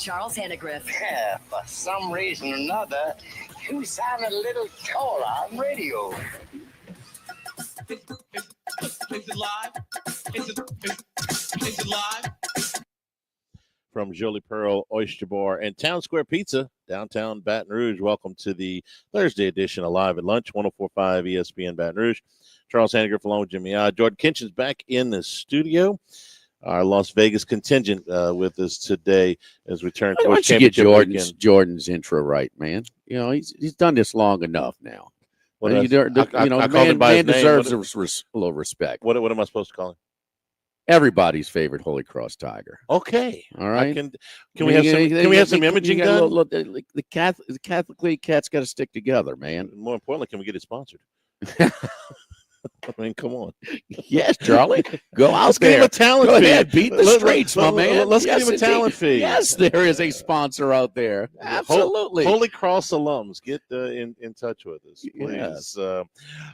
Charles Hannegriff. Yeah, for some reason or another, you sound a little taller on radio. Is it live? Is it live? From Jolie Pearl Oyster Bar and Town Square Pizza, downtown Baton Rouge. Welcome to the Thursday edition of Live at Lunch, 104.5 ESPN Baton Rouge. Charles Hannegriff along with Jimmy. Jordan Kinchin's back in the studio. Our Las Vegas contingent with us today as we turn towards championship weekend. Jordan's intro right, man. You know, he's done this long enough now. Well, man deserves a little respect. What am I supposed to call him? Everybody's favorite Holy Cross Tiger. Okay, all right. Can we have some imaging done? The Catholic League cats got to stick together, man. More importantly, can we get it sponsored? I mean, come on. Yes, Charlie. Go out let's there. Get him a talent Go fee. Ahead, beat the streets, my man. Let's get him a talent fee. Yes, there is a sponsor out there. Absolutely. Holy Cross alums, get in touch with us, please. Yes. Our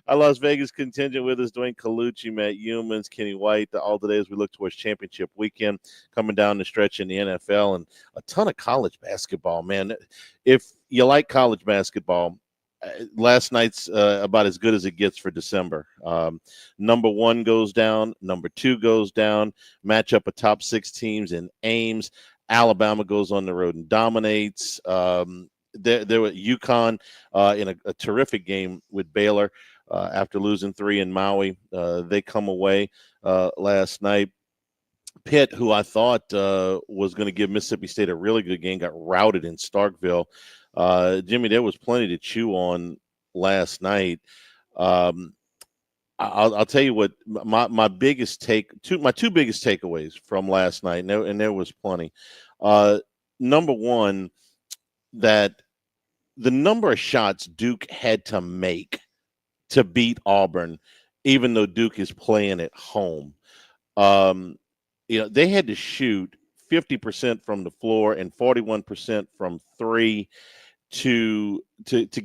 Las Vegas contingent with us, Dwayne Colucci, Matt Humans, Kenny White, all today as we look towards championship weekend coming down the stretch in the NFL and a ton of college basketball, man. If you like college basketball, last night's about as good as it gets for December. Number 1 goes down. Number 2 goes down. Match up a top 6 teams in Ames. Alabama goes on the road and dominates. There were UConn in a terrific game with Baylor after losing 3 in Maui. They come away last night. Pitt, who I thought was going to give Mississippi State a really good game, got routed in Starkville. Jimmy, there was plenty to chew on last night. I'll tell you what my two biggest takeaways from last night, and there was plenty. Number one, that the number of shots Duke had to make to beat Auburn, even though Duke is playing at home. They had to shoot 50% from the floor and 41% from 3 to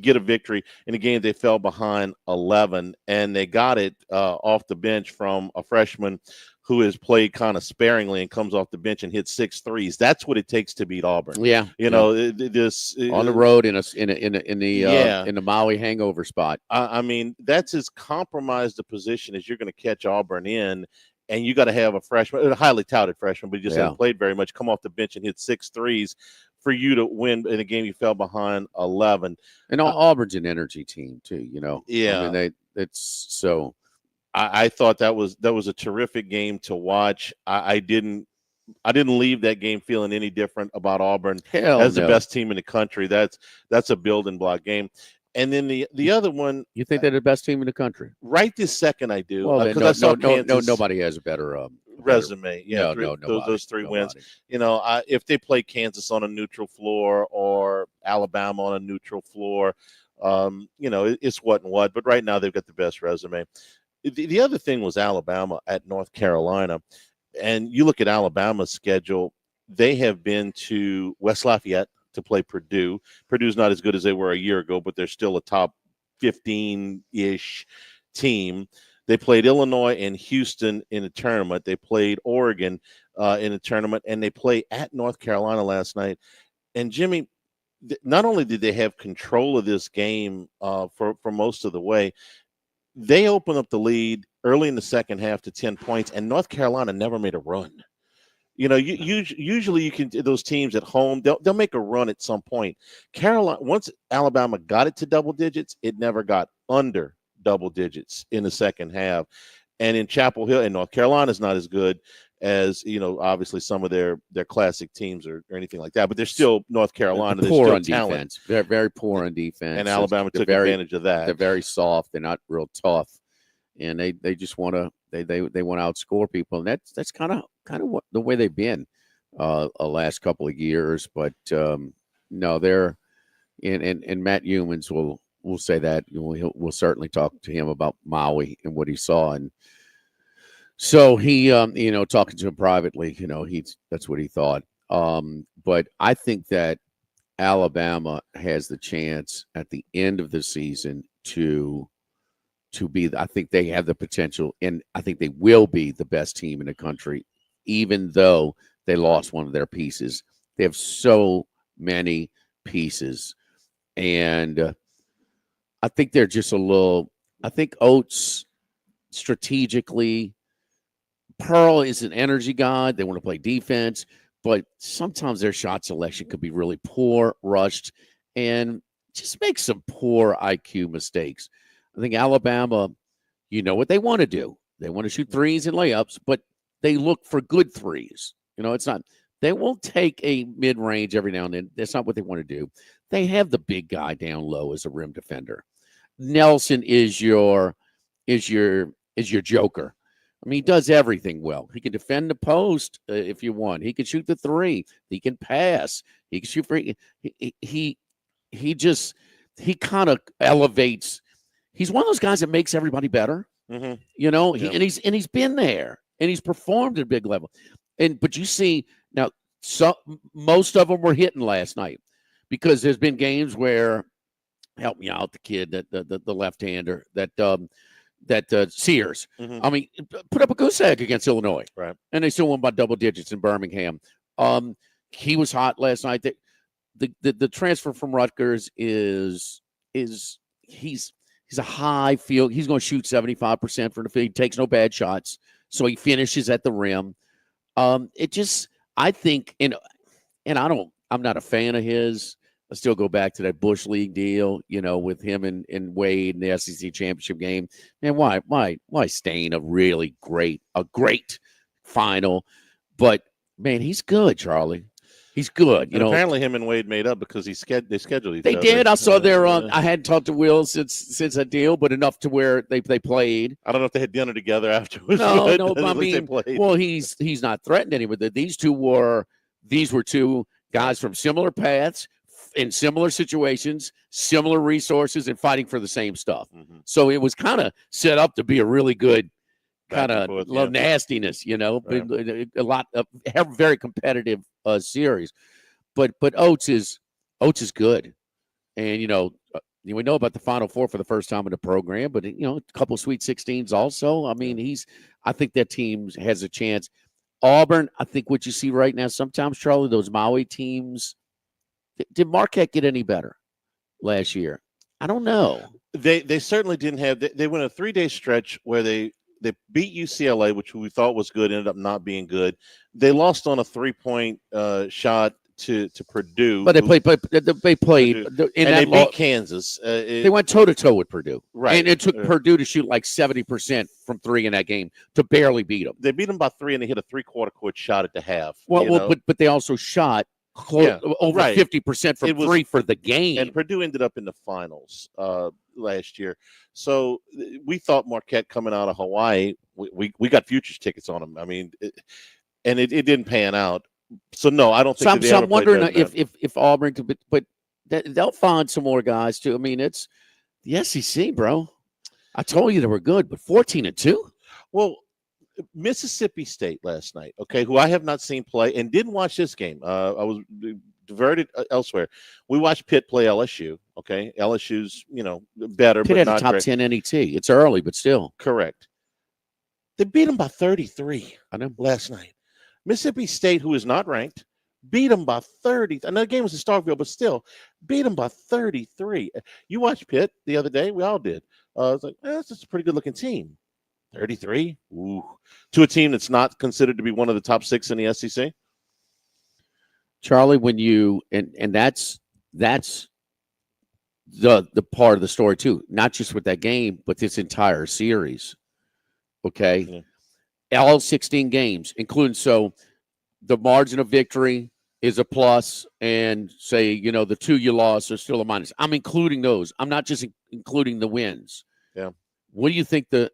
get a victory in a game. They fell behind 11, and they got it off the bench from a freshman who has played kind of sparingly and comes off the bench and hits 6 threes. That's what it takes to beat Auburn. Yeah, this on the road in the Maui hangover spot. I mean, that's as compromised a position as you're going to catch Auburn in. And you got to have a freshman, a highly touted freshman, but he just hasn't played very much, come off the bench and hit 6 threes for you to win in a game you fell behind 11. And Auburn's an energy team too, you know. Yeah, I mean, it's so. I thought that was a terrific game to watch. I didn't leave that game feeling any different about Auburn as the best team in the country. That's a building block game. And then the other one, you think they're the best team in the country? Right this second, I do. Well, nobody has a better resume. Yeah, those 3 wins. You know, if they play Kansas on a neutral floor or Alabama on a neutral floor, it's what and what. But right now, they've got the best resume. The other thing was Alabama at North Carolina, and you look at Alabama's schedule. They have been to West Lafayette to play Purdue. Purdue's not as good as they were a year ago, but they're still a top 15-ish team. They played Illinois and Houston in a tournament. They played Oregon in a tournament, and they played at North Carolina last night. And Jimmy, not only did they have control of this game for most of the way, they opened up the lead early in the second half to 10 points, and North Carolina never made a run. You know, usually you can, those teams at home, they'll make a run at some point. Carolina, once Alabama got it to double digits, it never got under double digits in the second half. And in Chapel Hill, and North Carolina's not as good as, obviously some of their classic teams or anything like that, but they're still North Carolina. They're poor on talent. Defense. They're very poor on defense. And Alabama took advantage of that. They're very soft. They're not real tough. And they just want to they want to outscore people, and that's kind of what the way they've been last couple of years. But no, they're and Matt Humans will say that we'll certainly talk to him about Maui and what he saw, and so he talking to him privately, that's what he thought. But I think that Alabama has the chance at the end of the season to be, I think they have the potential, and I think they will be the best team in the country, even though they lost one of their pieces They have so many pieces, and I think they're just a little. I think Oates strategically. Pearl is an energy guy. They want to play defense, but sometimes their shot selection could be really poor, rushed, and just make some poor IQ mistakes. I think Alabama, you know what they want to do. They want to shoot threes and layups, but they look for good threes. It's not. They won't take a mid-range every now and then. That's not what they want to do. They have the big guy down low as a rim defender. Nelson is your joker. I mean, he does everything well. He can defend the post if you want. He can shoot the three. He can pass. He can shoot for. He kind of elevates. He's one of those guys that makes everybody better. Mm-hmm. And he's been there and he's performed at a big level. But you see now, most of them were hitting last night because there's been games where, help me out, the kid the left-hander that Sears. Mm-hmm. I mean, put up a goose egg against Illinois, right? And they still won by double digits in Birmingham. He was hot last night. The transfer from Rutgers is he's a high field. He's going to shoot 75% from the field. He takes no bad shots, so he finishes at the rim. I think, and I'm not a fan of his. I still go back to that Bush League deal, with him and Wade in the SEC championship game. Man, why stain a great final? But man, he's good, Charlie. He's good. Apparently, him and Wade made up because they scheduled each other. They did. I saw their. I hadn't talked to Will since that deal, but enough to where they played. I don't know if they had dinner together afterwards. No. I mean, well, he's not threatened anyone. These were two guys from similar paths, in similar situations, similar resources, and fighting for the same stuff. Mm-hmm. So it was kind of set up to be a really good kind of nastiness, right. A lot of very competitive series. But Oates is good, and we know about the Final Four for the first time in the program, but a couple of Sweet 16s also. I mean, I think that team has a chance. Auburn, I think what you see right now, sometimes, Charlie, those Maui teams. Did Marquette get any better last year? I don't know. They certainly didn't have. They went a 3-day stretch where they beat UCLA, which we thought was good, ended up not being good. They lost on a 3-point shot to Purdue, but they played, and they beat Kansas. They went toe to toe with Purdue, right? And it took Purdue to shoot like 70% from three in that game to barely beat them. They beat them by 3, and they hit a 3/4 court shot at the half. But they also shot. Over 50% from three for the game. And Purdue ended up in the finals last year. So we thought Marquette coming out of Hawaii, we got futures tickets on them. I mean, it didn't pan out. So, no, I don't think so I'm wondering if Auburn could, but they'll find some more guys, too. I mean, it's the SEC, bro. I told you they were good, but 14-2? Well, Mississippi State last night, okay, who I have not seen play and didn't watch this game. I was diverted elsewhere. We watched Pitt play LSU, okay? LSU's, better, Pitt but had not a top great. 10 NET. It's early, but still. Correct. They beat them by 33 I know. last night. Mississippi State, who is not ranked, beat them by 30. I know the game was in Starkville, but still, beat them by 33. You watched Pitt the other day. We all did. It's like, that's just a pretty good-looking team. 33? Ooh. To a team that's not considered to be one of the top 6 in the SEC? Charlie, when you and that's the part of the story too, not just with that game, but this entire series. Okay. Yeah. All 16 games, including the margin of victory is a plus, and say, the 2 you lost are still a minus. I'm including those. I'm not just including the wins. Yeah. What do you think the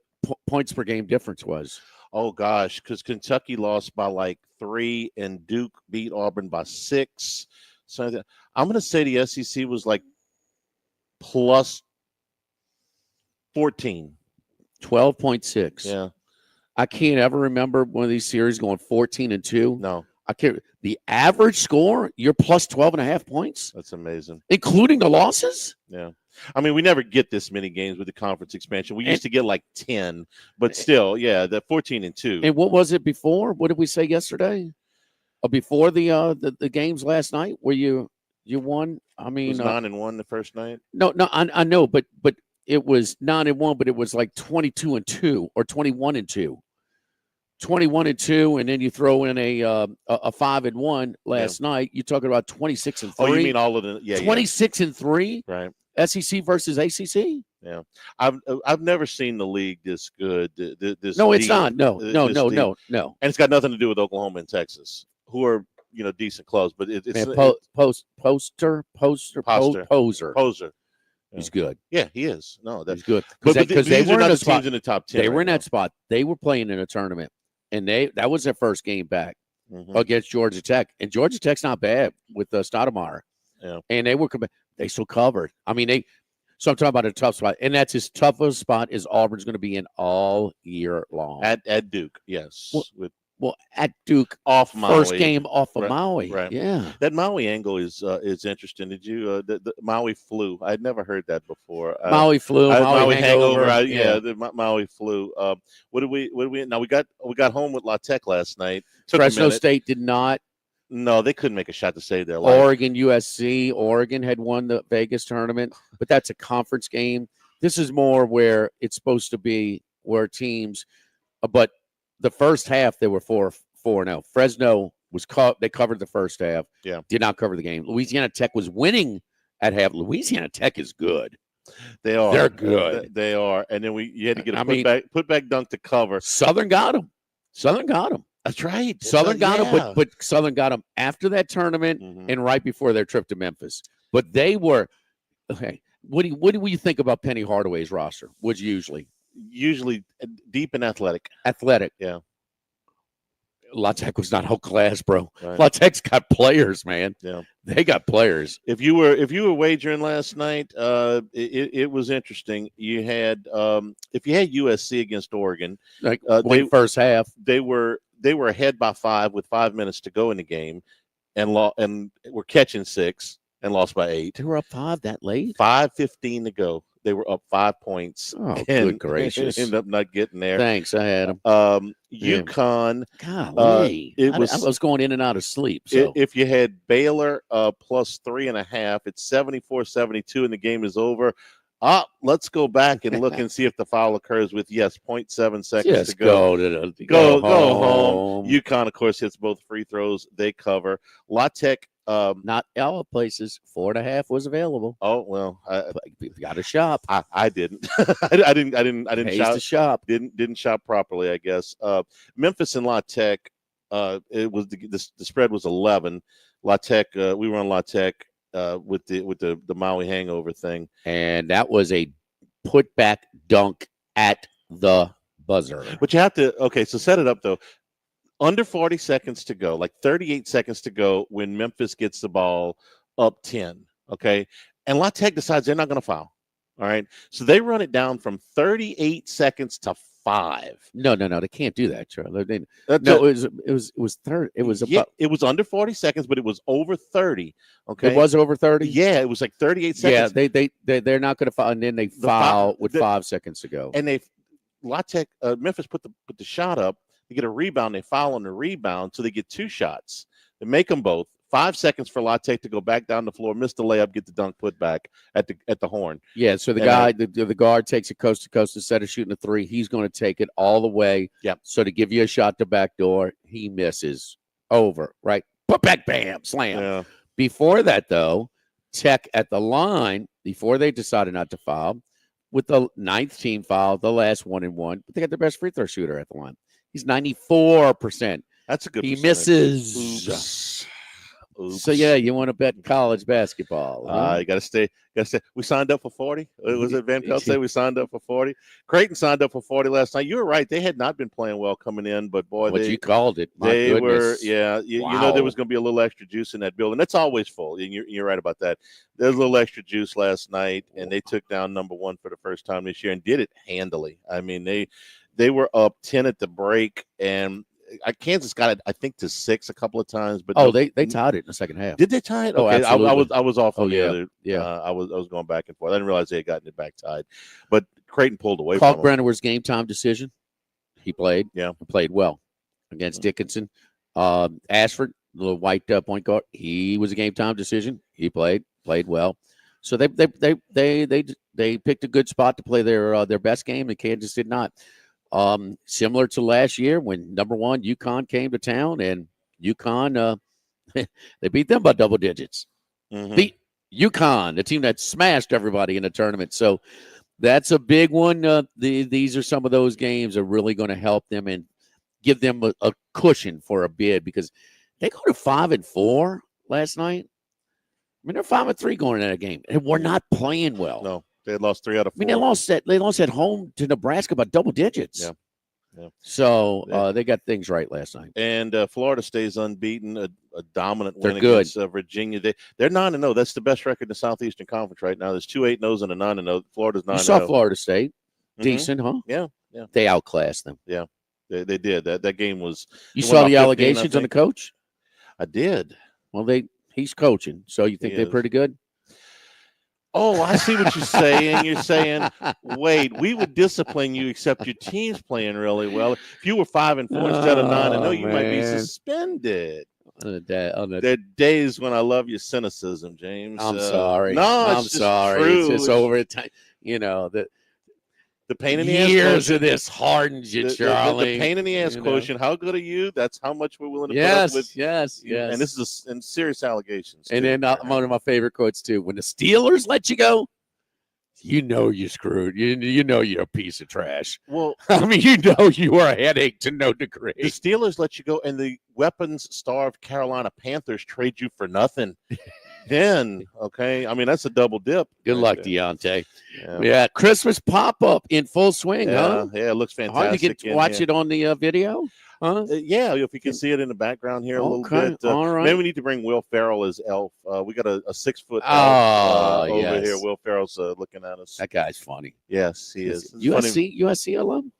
points per game difference was? Oh gosh, because Kentucky lost by like 3 and Duke beat Auburn by 6. So I'm going to say the SEC was like plus 14. 12.6. Yeah. I can't ever remember one of these series going 14-2. No. I can't. The average score, you're plus 12.5 points. That's amazing. Including the losses? Yeah. I mean, we never get this many games with the conference expansion. We used to get like 10, but still, yeah, the 14-2. And what was it before? What did we say yesterday? before the games last night, where you won. I mean, It was 9-1 the first night. No, I know, but it was 9-1, but it was like 22-2 or 21-2. 21-2, and then you throw in a 5-1 last night. You're talking about 26-3. Oh, you mean all of the 26-3, right? SEC versus ACC. Yeah, I've never seen the league this good. This No, it's deep, not. No. and it's got nothing to do with Oklahoma and Texas, who are decent clubs, but it's Poser. Poser. He's good. Yeah, he is. No, that's he's good because they these were are not in the teams in the top 10. They were in that spot. They were playing in a tournament, and that was their first game back against Georgia Tech, and Georgia Tech's not bad with Stoudemire. Yeah, and they still covered. I mean, So I'm talking about a tough spot, and that's as tough a spot as Auburn's going to be in all year long. At Duke, yes. Well, at Duke, off Maui. First game off of Maui. Right. Yeah. That Maui angle is interesting. Did you the Maui flu? I'd never heard that before. Maui flu, Maui hangover. The Maui flu. What did we now we got home with La Tech last night. Fresno State did not. No, they couldn't make a shot to save their life. Oregon, USC. Oregon had won the Vegas tournament, but that's a conference game. This is more where it's supposed to be where teams, but the first half they were 4-0. Fresno was they covered the first half. Yeah, did not cover the game. Louisiana Tech was winning at half. Louisiana Tech is good. They are. They're good. They are. And then you had to get a putback dunk to cover. Southern got them. That's right. Southern got them, but Southern got them after that tournament and right before their trip to Memphis. But they were okay. What do you think about Penny Hardaway's roster? What's usually deep and athletic. Yeah. La Tech was not whole class, bro. Right. La Tech's got players, man. Yeah, they got players. If you were wagering last night, it was interesting. You had if you had USC against Oregon, first half, they were ahead by 5 with 5 minutes to go in the game, and were catching 6 and lost by 8. They were up 5 that late. 5:15 to go. They were up 5 points. Oh, good gracious! Ended up not getting there. Thanks, I had them. UConn. Golly, I was going in and out of sleep. So. If you had Baylor plus 3.5, it's 74-72, and the game is over. Let's go back and look and see if the foul occurs with 0.7 seconds to go. Go home. UConn, of course, hits both free throws. They cover. La Tech. Not all places. 4.5 was available. Oh well, you got to shop. I didn't. I didn't shop. Didn't shop properly, I guess. Memphis and La Tech. It was the spread was 11. La Tech. We were on La Tech with the Maui hangover thing, and that was a putback dunk at the buzzer. But you have to so set it up though. Under 40 seconds to go, like 38 seconds to go when Memphis gets the ball up 10, okay? And La Tech decides they're not going to foul, all right? So they run it down from 38 seconds to 5. No, they can't do that, Charlie. It was 30. It was about. It was under 40 seconds, but it was over 30, okay? It was over 30? Yeah, it was like 38 seconds. Yeah, they're not going to foul, and then they foul with 5 seconds to go. And La Tech, Memphis put the shot up. They get a rebound, they foul on the rebound, so they get 2 shots. They make them both. 5 seconds for La Tech to go back down the floor, miss the layup, get the dunk put back at the horn. Yeah, so the guard takes it coast to coast instead of shooting a 3. He's going to take it all the way. Yeah. So to give you a shot to back door, he misses. Over, right? Put back, bam, slam. Yeah. Before that, though, Tech at the line, before they decided not to foul, with the 9th team foul, the last 1-1, but they got the best free throw shooter at the line. He's 94%. That's a good He percentage. Misses. Oops. So, yeah, you want to bet college basketball. Huh? You got to stay. We signed up for 40. Was it Van Pelt say we signed up for 40? Creighton signed up for 40 last night. You were right. They had not been playing well coming in, but, boy, you called it. My they goodness. were, yeah. You know there was going to be a little extra juice in that building. That's always full, and you're right about that. There's a little extra juice last night, and they took down number 1 for the first time this year and did it handily. I mean, they were up 10 at the break, and Kansas got it, I think, to 6 a couple of times. But they tied it in the second half. Did they tie it? Oh, okay. absolutely. I was off on the other. Yeah. I was going back and forth. I didn't realize they had gotten it back tied. But Creighton pulled away from him. Kalkbrenner's game time decision. He played. Yeah. He played well against Dickinson. Ashford the white point guard, he was a game time decision. He played well. So they picked a good spot to play their best game, and Kansas did not. Similar to last year when number 1 UConn came to town, and UConn they beat them by double digits. Mm-hmm. Beat UConn, the team that smashed everybody in the tournament. So that's a big one. These are some of those games that are really going to help them and give them a cushion for a bid, because they go to 5-4 last night. I mean, they're 5-3 going into that game, and we're not playing well. No, they had lost 3 out of 4. I mean, they lost at home to Nebraska by double digits. Yeah. So they got things right last night. And Florida stays unbeaten, a dominant They're win good. against Virginia. They're 9-0. That's the best record in the Southeastern Conference right now. There's 2 8-0s and a 9-0. Florida's 9-0. You saw Florida State. Mhm. Decent, huh? Yeah. They outclassed them. Yeah, they did. That game was. You they saw won the by 15, allegations I on the think. coach? I did. Well, he's coaching, so you think He they're is. pretty good? Oh, I see what you're saying. You're saying, wait, we would discipline you except your team's playing really well. If you were 5-4 instead of 9-0, you might be man. suspended. On There are days when I love your cynicism, James. I'm sorry. No, I'm it's just sorry. true. It's just over time. You know, the pain in the ass years quotient. of this hardens you, The Charlie. pain in the ass you know. quotient. How good are you? That's how much we're willing to put up with. Yes. And this is in serious allegations. And too. then one of my favorite quotes too: when the Steelers let you go, you know you're screwed. You know you're a piece of trash. Well, I mean, you know you are a headache to no degree. the Steelers let you go, and the weapons-starved Carolina Panthers trade you for nothing. Then, okay, I mean that's a double dip. Good right luck, there. Deontay. Yeah. Yeah, Christmas pop-up in full swing, huh? Yeah, it looks How fantastic. you get to watch it on the video? Huh? Yeah, if you can see it in the background here a little bit. All right. Maybe we need to bring Will Ferrell as Elf. We got a 6-foot Oh, elf over yes. here. Will Ferrell's looking at us. That guy's funny. Yes, he is. It's funny. USC alum?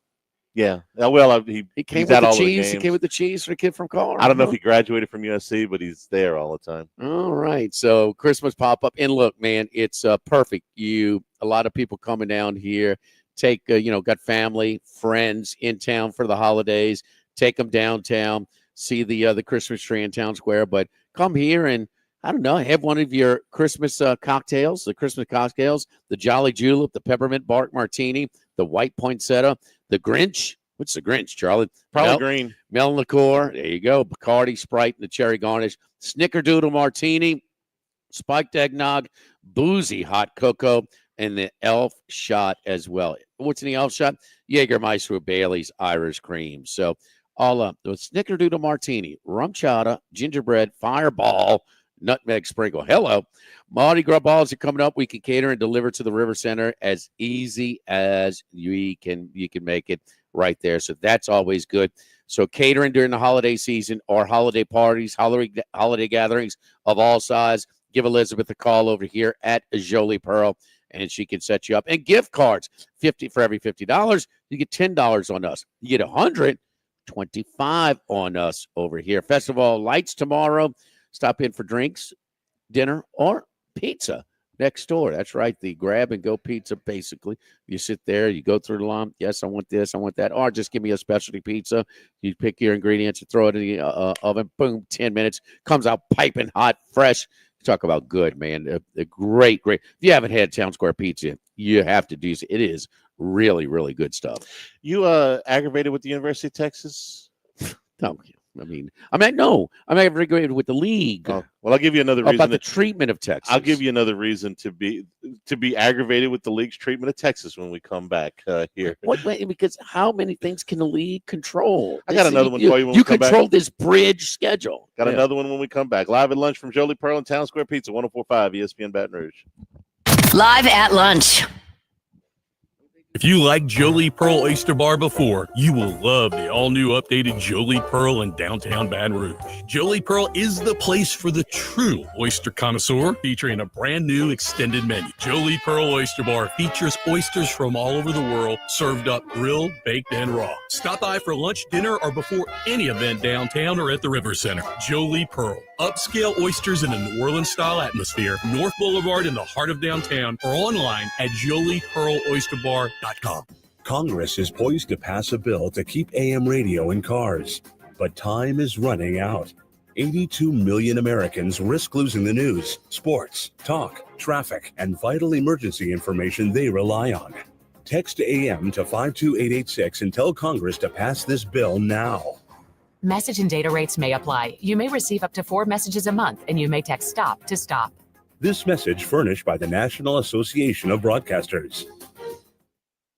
Yeah. Well, He he's came with at the all the cheese. He games. came with the cheese for the kid from Colorado. I don't know if he graduated from USC, but he's there all the time. All right. So Christmas pop-up. And look, man, it's perfect. A lot of people coming down here, got family, friends in town for the holidays, take them downtown, see the Christmas tree in Town Square, but come here and, I don't know, have one of your Christmas cocktails, the Christmas cocktails, the Jolly Julep, the Peppermint Bark Martini, the White Poinsettia, the Grinch. What's the Grinch, Charlie? Probably green. Melon liqueur. There you go. Bacardi, Sprite, and the cherry garnish. Snickerdoodle Martini, spiked eggnog, boozy hot cocoa, and the elf shot as well. What's in the elf shot? Jägermeister with Bailey's Irish cream. So all up. The Snickerdoodle Martini, rum chata, gingerbread, fireball, nutmeg sprinkle. Hello. Mardi Gras balls are coming up. We can cater and deliver to the River Center as easy as you can make it right there. So that's always good. So catering during the holiday season or holiday parties, holiday gatherings of all size, give Elizabeth a call over here at Jolie Pearl, and she can set you up. And gift cards, $50 for every $50, you get $10 on us. You get $125 on us over here. Festival lights tomorrow. Stop in for drinks, dinner, or pizza next door. That's right, the grab-and-go pizza, basically. You sit there, you go through the line. Yes, I want this, I want that. Or just give me a specialty pizza. You pick your ingredients, you throw it in the oven. Boom, 10 minutes. Comes out piping hot, fresh. Talk about good, man. A great. If you haven't had Town Square Pizza, you have to do so. It is really, really good stuff. You aggravated with the University of Texas? No, no. I'm aggravated with the league. Oh, well, I'll give you another reason. About the treatment of Texas. I'll give you another reason to be aggravated with the league's treatment of Texas when we come back here. Because how many things can the league control? I got another one for you when we come back. You control this bridge schedule. Got another one when we come back. Live at lunch from Jolie Pearl and Town Square Pizza, 104.5 ESPN Baton Rouge. Live at lunch. If you liked Jolie Pearl Oyster Bar before, you will love the all-new updated Jolie Pearl in downtown Baton Rouge. Jolie Pearl is the place for the true oyster connoisseur, featuring a brand new extended menu. Jolie Pearl Oyster Bar features oysters from all over the world, served up grilled, baked, and raw. Stop by for lunch, dinner, or before any event downtown or at the River Center. Jolie Pearl. Upscale oysters in a New Orleans-style atmosphere, North Boulevard in the heart of downtown, or online at joliepearloysterbar.com. Congress is poised to pass a bill to keep AM radio in cars, but time is running out. 82 million Americans risk losing the news, sports, talk, traffic, and vital emergency information they rely on. Text AM to 52886 and tell Congress to pass this bill now. Message and data rates may apply. You may receive up to 4 messages a month, and you may text STOP to stop. This message furnished by the National Association of Broadcasters.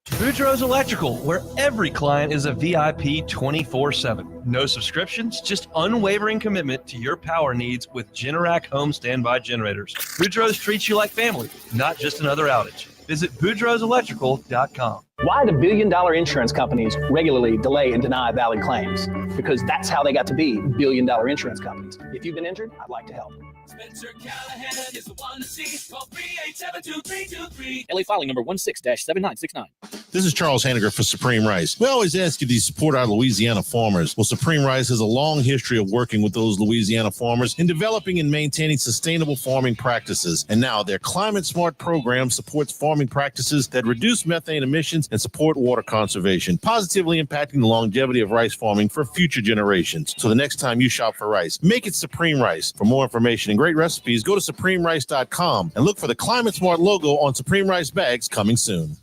Boudreaux's Electrical, where every client is a VIP 24/7. No subscriptions, just unwavering commitment to your power needs with Generac home standby generators. Boudreaux's treats you like family, not just another outage. Visit boudreauxelectrical.com. Why do billion-dollar insurance companies regularly delay and deny valid claims? Because that's how they got to be billion-dollar insurance companies. If you've been injured, I'd like to help. Spencer Callahan is the one to see. Call 387-2323. LA filing number 16-7969. This is Charles Hanniger for Supreme Rice. We always ask you to support our Louisiana farmers. Well, Supreme Rice has a long history of working with those Louisiana farmers in developing and maintaining sustainable farming practices. And now their Climate Smart program supports farming practices that reduce methane emissions and support water conservation, positively impacting the longevity of rice farming for future generations. So the next time you shop for rice, make it Supreme Rice. For more information and great recipes, go to supremerice.com and look for the Climate Smart logo on Supreme Rice bags coming soon.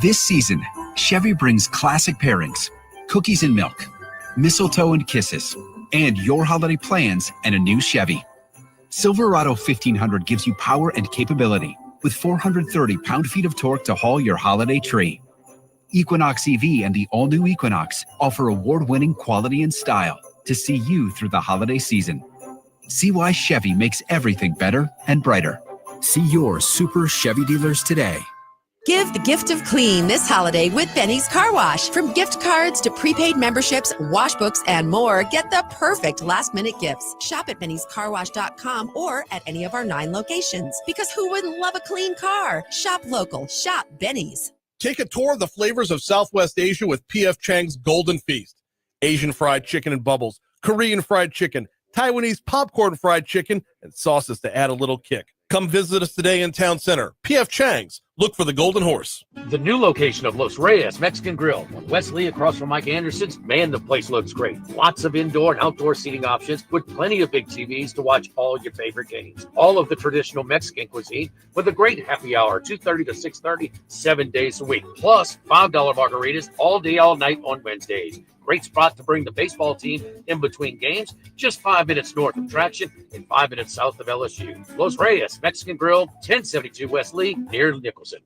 This season, Chevy brings classic pairings, cookies and milk, mistletoe and kisses, and your holiday plans and a new Chevy. Silverado 1500 gives you power and capability with 430 pound-feet of torque to haul your holiday tree. Equinox EV and the all-new Equinox offer award-winning quality and style to see you through the holiday season. See why Chevy makes everything better and brighter. See your Super Chevy dealers today. Give the gift of clean this holiday with Benny's Car Wash. From gift cards to prepaid memberships, wash books, and more, get the perfect last-minute gifts. Shop at bennyscarwash.com or at any of our 9 locations. Because who wouldn't love a clean car? Shop local. Shop Benny's. Take a tour of the flavors of Southwest Asia with P.F. Chang's Golden Feast. Asian fried chicken and bubbles, Korean fried chicken, Taiwanese popcorn fried chicken, and sauces to add a little kick. Come visit us today in Town Center. P.F. Chang's. Look for the Golden Horse. The new location of Los Reyes Mexican Grill on Wesley across from Mike Anderson's. Man, the place looks great. Lots of indoor and outdoor seating options with plenty of big TVs to watch all your favorite games. All of the traditional Mexican cuisine with a great happy hour, 2:30 to 6:30, 7 days a week. Plus, $5 margaritas all day, all night on Wednesdays. Great spot to bring the baseball team in between games, just 5 minutes north of Traction and 5 minutes south of LSU. Los Reyes Mexican Grill, 1072 West Lee, near Nicholson.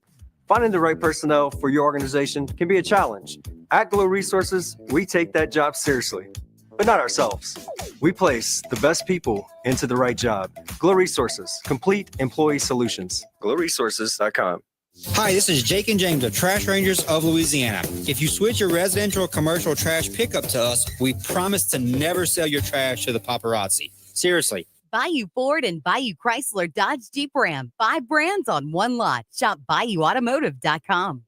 Finding the right personnel for your organization can be a challenge. At Glow Resources, we take that job seriously, but not ourselves. We place the best people into the right job. Glow Resources, complete employee solutions. GlowResources.com. Hi, this is Jake and James of Trash Rangers of Louisiana. If you switch your residential or commercial trash pickup to us, we promise to never sell your trash to the paparazzi. Seriously. Bayou Ford and Bayou Chrysler Dodge Jeep Ram. 5 brands on one lot. Shop BayouAutomotive.com.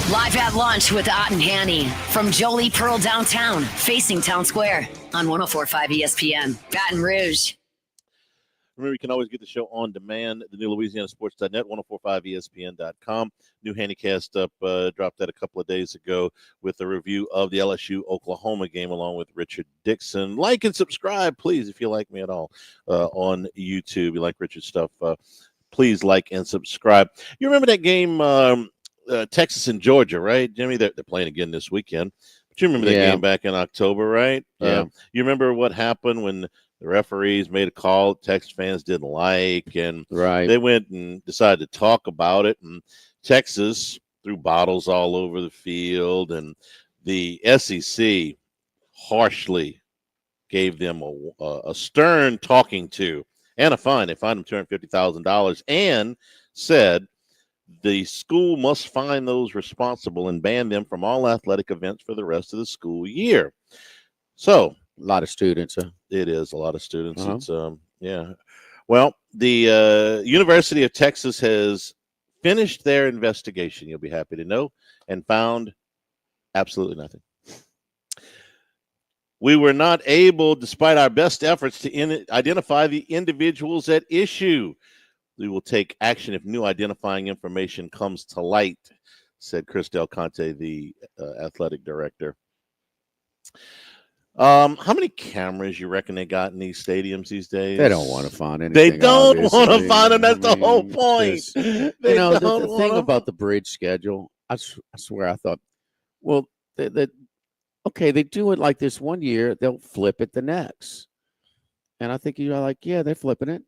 Live at lunch with Ott and Hanny from Jolie Pearl downtown, facing Town Square on 104.5 ESPN, Baton Rouge. Remember, you can always get the show on demand at the new LouisianaSports.net, 1045ESPN.com. New Handycast up, dropped that a couple of days ago with a review of the LSU-Oklahoma game along with Richard Dixon. Like and subscribe, please, if you like me at all on YouTube. You like Richard's stuff, please like and subscribe. You remember that game, Texas and Georgia, right, Jimmy? They're playing again this weekend. But you remember that game back in October, right? Yeah. You remember what happened when the referees made a call Texas fans didn't like, and they went and decided to talk about it, and Texas threw bottles all over the field, and the SEC harshly gave them a stern talking to and a fine. They fined them $250,000 and said the school must find those responsible and ban them from all athletic events for the rest of the school year. So a lot of students. It is a lot of students. It's yeah. Well, the University of Texas has finished their investigation, you'll be happy to know, and found absolutely nothing. We were not able, despite our best efforts, to identify the individuals at issue. We will take action if new identifying information comes to light, said Chris Del Conte, the athletic director. How many cameras you reckon they got in these stadiums these days? They don't want to find anything. They don't want to find them. That's the whole point. The thing about the bridge schedule, I swear I thought, well, okay, they do it like this one year, they'll flip it the next. And I think you're like, yeah, they're flipping it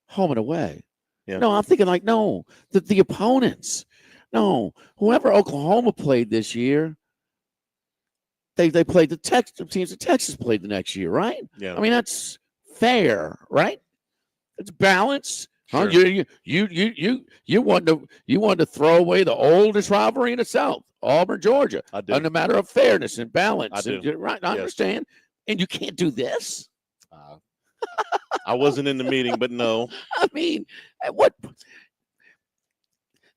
home and away. Yeah. No, I'm thinking like, no, the opponents. No, whoever Oklahoma played this year, they played the teams that Texas played the next year, right? Yeah. I mean, that's fair, right? It's balance. Sure. Huh? You want to throw away the oldest rivalry in the South, Auburn, Georgia, I do. on a matter of fairness and balance. I do. Right? I understand. And you can't do this. I wasn't in the meeting, but no. I mean, what?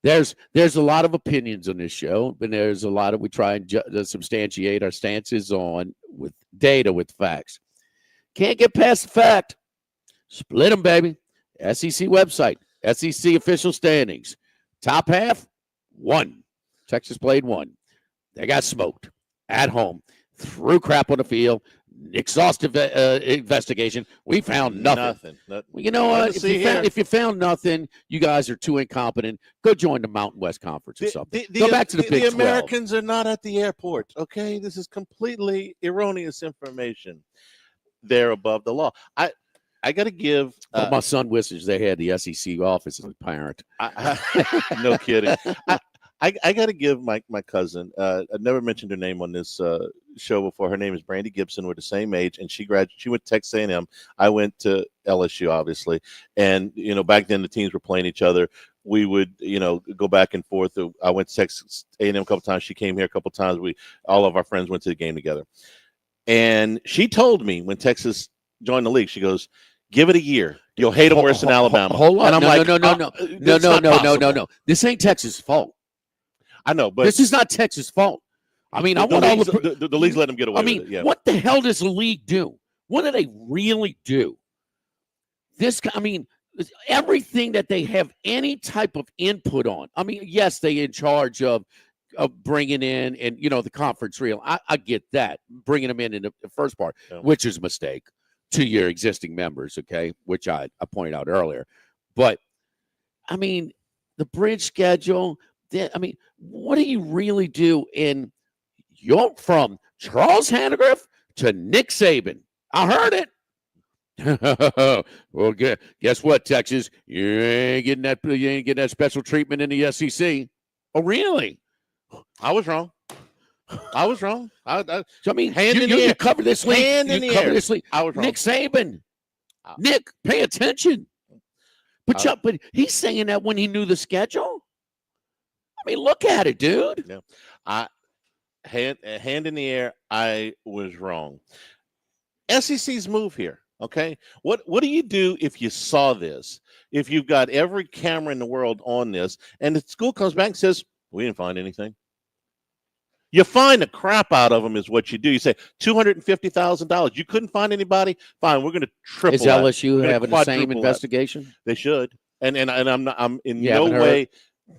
There's a lot of opinions on this show, and there's a lot of we try and substantiate our stances on with data, with facts. Can't get past the fact. Split them, baby. SEC website, SEC official standings. Top half, 1. Texas played 1. They got smoked at home. Threw crap on the field. Exhaustive investigation. We found nothing. Well, you know what? If you found nothing, you guys are too incompetent. Go join the Mountain West Conference or something. Go back to the Big 12. The Americans are not at the airport, okay? This is completely erroneous information. They're above the law. I got to give. My son wishes they had the SEC office as a parent. No kidding. I got to give my cousin. I never mentioned her name on this show before. Her name is Brandy Gibson. We're the same age, and she went to Texas A&M. I went to LSU, obviously, and back then the teams were playing each other. We would go back and forth. I went to Texas A&M a couple times. She came here a couple times. All of our friends went to the game together, and she told me when Texas joined the league, she goes, "Give it a year. You'll hate them worse than Alabama." Hold on. And I'm No. This ain't Texas' fault. I know, but this is not Texas' fault. I mean, the league's let them get away with it. Yeah. What the hell does the league do? What do they really do? Everything that they have any type of input on. I mean, yes, they're in charge of bringing in and the conference reel. I get that, bringing them in the first part, which is a mistake to your existing members, okay, which I pointed out earlier. But I mean, the bridge schedule. What do you really do you're from Charles Hannegriff to Nick Saban? I heard it. Well, guess what, Texas? You ain't getting that special treatment in the SEC. Oh, really? I was wrong. I mean, you cover this league. I was wrong. Nick Saban. Nick, pay attention. But he's saying that when he knew the schedule. I mean, look at it, dude. Yeah. Hand in the air, I was wrong. SEC's move here, okay? What do you do if you saw this? If you've got every camera in the world on this, and the school comes back and says, "We didn't find anything." You find the crap out of them is what you do. You say $250,000. You couldn't find anybody? Fine, we're going to triple. Is LSU having the same investigation? That. They should. And I'm in no way.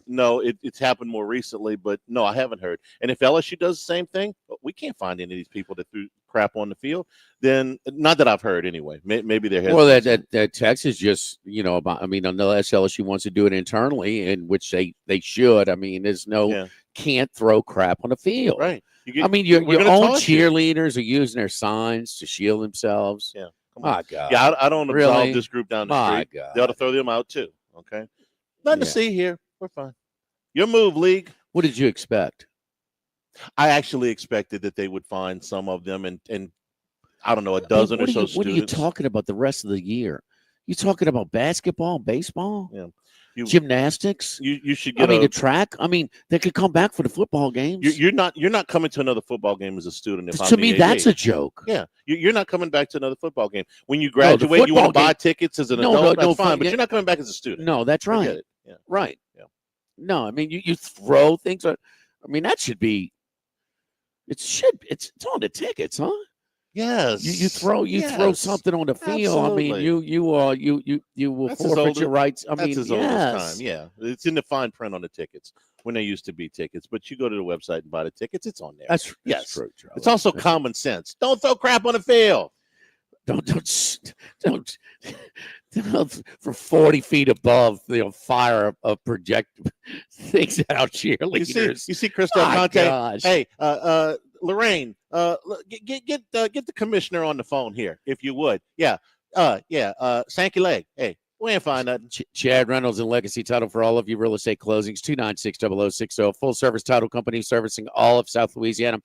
No, it's happened more recently, but no, I haven't heard. And if LSU does the same thing, we can't find any of these people that threw crap on the field. Then, not that I've heard anyway. Maybe they're well. That Texas just unless LSU wants to do it internally, in which they should. I mean, there's no can't throw crap on the field. Right. Your own cheerleaders are using their signs to shield themselves. Yeah. My God. Yeah, I don't absolve Really? this group down the street. God. They ought to throw them out too. Okay. Nothing to see here. We're fine. Your move, league. What did you expect? I actually expected that they would find some of them and I don't know, a dozen or so students. What are you talking about the rest of the year? You talking about basketball, baseball? Yeah. Gymnastics? You should get the track. I mean, they could come back for the football games. You're not coming to another football game as a student. To me, that's a joke. Yeah, you're not coming back to another football game. When you graduate, you want to buy tickets as an adult. That's fine, but you're not coming back as a student. No, that's right. Forget it. Yeah. Right. Yeah. No, I mean you throw things. That should be. It's on the tickets, huh? Yes. You throw something on the field. Absolutely. I mean, you will That's forfeit your rights. I That's mean, his yes. oldest time. Yeah, it's in the fine print on the tickets when they used to be tickets. But you go to the website and buy the tickets; it's on there. That's true. Charlie. It's also common sense. Don't throw crap on the field. Don't from 40 feet above, fire a project things at our cheerleaders. You see, Christophe Conte. Gosh. Hey, Lorraine, get the commissioner on the phone here, if you would. Yeah. Sankey Leg. Hey, we ain't find nothing. Chad Reynolds and Legacy Title for all of you real estate closings. 296-0060. Full service title company servicing all of South Louisiana.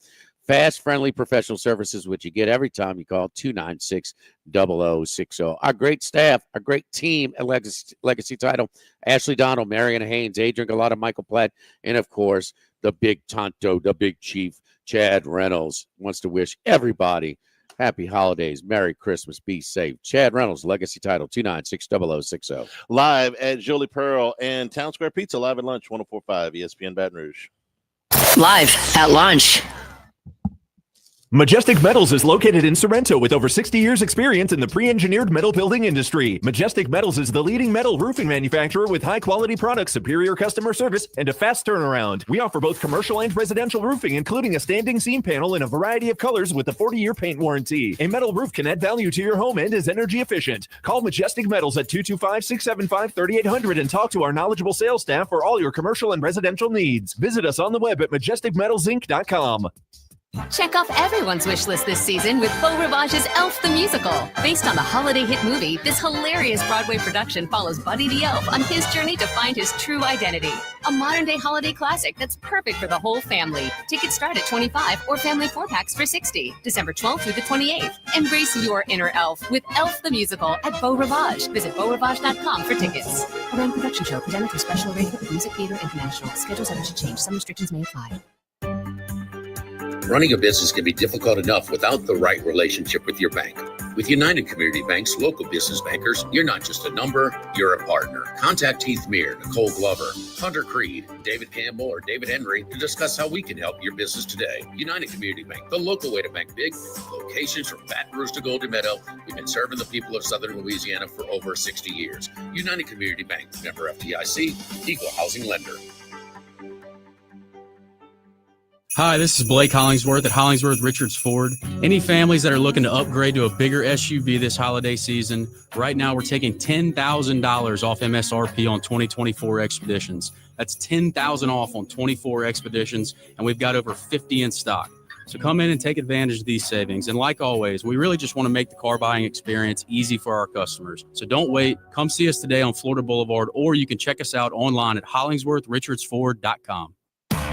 Fast, friendly, professional services, which you get every time you call 296-0060. Our great staff, our great team at Legacy Title, Ashley Donald, Marion Haynes, Adrian Galata, Michael Platt, and, of course, the big Tonto, the big chief, Chad Reynolds, wants to wish everybody happy holidays, Merry Christmas, be safe. Chad Reynolds, Legacy Title, 296-0060. Live at Jolie Pearl and Town Square Pizza, live at lunch, 104.5 ESPN Baton Rouge. Live at lunch. Majestic Metals is located in Sorrento with over 60 years experience in the pre-engineered metal building industry. Majestic Metals is the leading metal roofing manufacturer with high-quality products, superior customer service, and a fast turnaround. We offer both commercial and residential roofing, including a standing seam panel in a variety of colors with a 40-year paint warranty. A metal roof can add value to your home and is energy efficient. Call Majestic Metals at 225-675-3800 and talk to our knowledgeable sales staff for all your commercial and residential needs. Visit us on the web at majesticmetalsinc.com. Check off everyone's wish list this season with Beau Ravage's Elf the Musical. Based on the holiday hit movie, this hilarious Broadway production follows Buddy the Elf on his journey to find his true identity. A modern-day holiday classic that's perfect for the whole family. Tickets start at $25 or family 4-packs for $60. December 12th through the 28th. Embrace your inner elf with Elf the Musical at Beau Ravage. Visit beauravage.com for tickets. A Rand production show presented through special arrangement with Music Theater International. Schedules subject to change. Some restrictions may apply. Running a business can be difficult enough without the right relationship with your bank. With United Community Bank's local business bankers, you're not just a number, you're a partner. Contact Heath Meir, Nicole Glover, Hunter Creed, David Campbell, or David Henry to discuss how we can help your business today. United Community Bank, the local way to bank big. Locations from Baton Rouge to Golden Meadow. We've been serving the people of Southern Louisiana for over 60 years. United Community Bank, member FDIC, equal housing lender. Hi, this is Blake Hollingsworth at Hollingsworth Richards Ford. Any families that are looking to upgrade to a bigger SUV this holiday season, right now we're taking $10,000 off MSRP on 2024 Expeditions. That's $10,000 off on 24 Expeditions, and we've got over 50 in stock. So come in and take advantage of these savings. And like always, we really just want to make the car buying experience easy for our customers. So don't wait. Come see us today on Florida Boulevard, or you can check us out online at HollingsworthRichardsFord.com.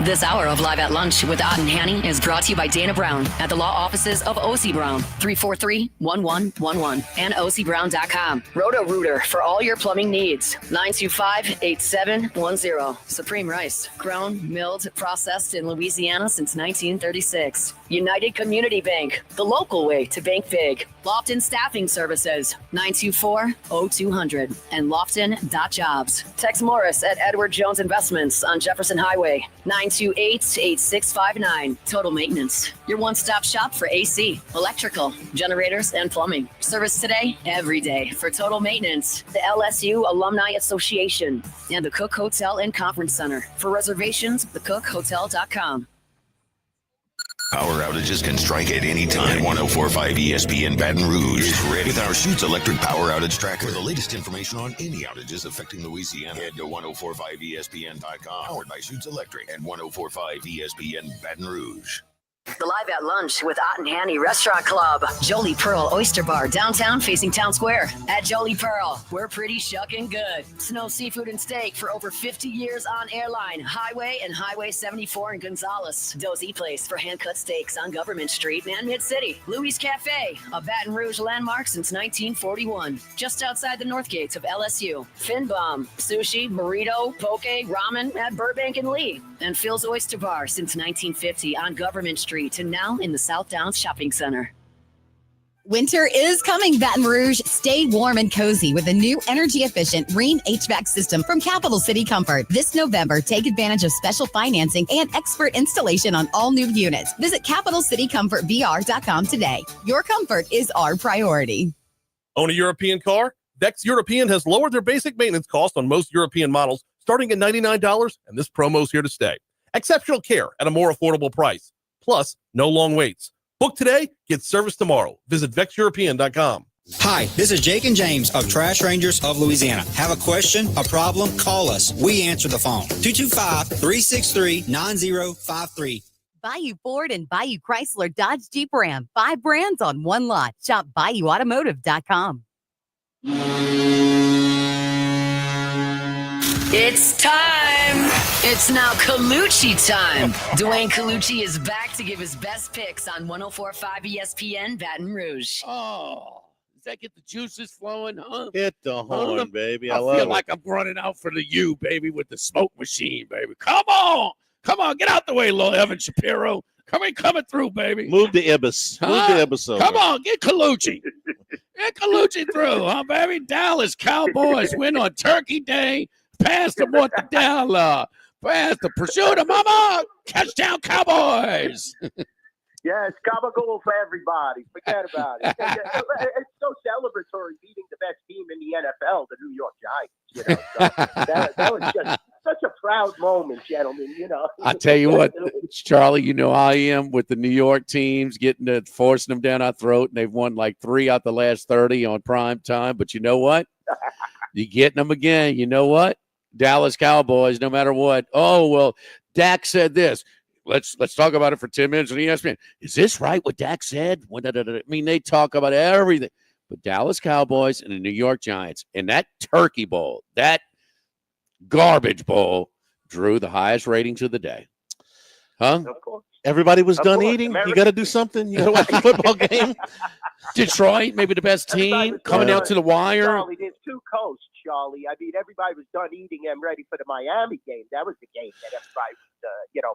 This hour of Live at Lunch with Ott and Hanny is brought to you by Dana Brown at the law offices of O.C. Brown, 343-1111, and OCBrown.com. Roto-Rooter for all your plumbing needs, 925-8710. Supreme Rice, grown, milled, processed in Louisiana since 1936. United Community Bank, the local way to bank big. Lofton Staffing Services, 924-0200, and Lofton.jobs. Tex Morris at Edward Jones Investments on Jefferson Highway, 928-8659. Total Maintenance, your one-stop shop for AC, electrical, generators, and plumbing. Service today, every day for Total Maintenance. The LSU Alumni Association and the Cook Hotel and Conference Center. For reservations, thecookhotel.com. Power outages can strike at any time. 104.5 ESPN Baton Rouge is ready with our Shoots Electric Power Outage Tracker. For the latest information on any outages affecting Louisiana, head to 1045ESPN.com. Powered by Shoots Electric and 104.5 ESPN Baton Rouge. The Live at Lunch with Ott and Hanny Restaurant Club. Jolie Pearl Oyster Bar, downtown facing Town Square. At Jolie Pearl, we're pretty shucking good. Snow Seafood and Steak for over 50 years on Airline, Highway, and Highway 74 in Gonzales. Dozy Place for hand-cut steaks on Government Street and Mid-City. Louis Cafe, a Baton Rouge landmark since 1941. Just outside the north gates of LSU. Finbom, sushi, burrito, poke, ramen at Burbank and Lee. And Phil's Oyster Bar since 1950 on Government Street and now in the South Downs Shopping Center. Winter is coming, Baton Rouge. Stay warm and cozy with a new energy-efficient Rheem HVAC system from Capital City Comfort. This November, take advantage of special financing and expert installation on all new units. Visit CapitalCityComfortVR.com today. Your comfort is our priority. Own a European car? Vex European has lowered their basic maintenance cost on most European models, starting at $99, and this promo's here to stay. Exceptional care at a more affordable price. Plus, no long waits. Book today, get service tomorrow. Visit VexEuropean.com. Hi, this is Jake and James of Trash Rangers of Louisiana. Have a question, a problem? Call us. We answer the phone. 225-363-9053. Bayou Ford and Bayou Chrysler Dodge Jeep Ram. 5 brands on one lot. Shop BayouAutomotive.com. It's time. It's now Colucci time. Dwayne Colucci is back to give his best picks on 104.5 ESPN Baton Rouge. Oh, does that get the juices flowing, huh? Hit the horn, baby. I feel love like I'm running out for the U, baby, with the smoke machine, baby. Come on. Come on, get out the way, little Evan Shapiro. Coming through, baby. Move the Ibis. Move the Ibis over. Come on, get Colucci. Get Colucci through, huh, baby? Dallas Cowboys win on Turkey Day. Pass the mortadella. Pass the prosciutto, mama. Touchdown, Cowboys. Yes, gabagool for everybody. Forget about it. It's so celebratory beating the best team in the NFL, the New York Giants. You know, so that was just such a proud moment, gentlemen. You know, I tell you what, Charlie, you know I am with the New York teams forcing them down our throat, and they've won like 3 out the last 30 on prime time. But you know what? You're getting them again. You know what? Dallas Cowboys, no matter what. Oh, well, Dak said this. Let's talk about it for 10 minutes on ESPN. Is this right, what Dak said? I mean, they talk about everything. But Dallas Cowboys and the New York Giants and that Turkey Bowl, that garbage bowl, drew the highest ratings of the day. Huh? Of course. Everybody was Of done course. eating. America. You got to do something. You got to watch the football game. Detroit, maybe the best team, coming down to the wire. Charlie, there's 2 coasts, Charlie. I mean, everybody was done eating and ready for the Miami game. That was the game that everybody was,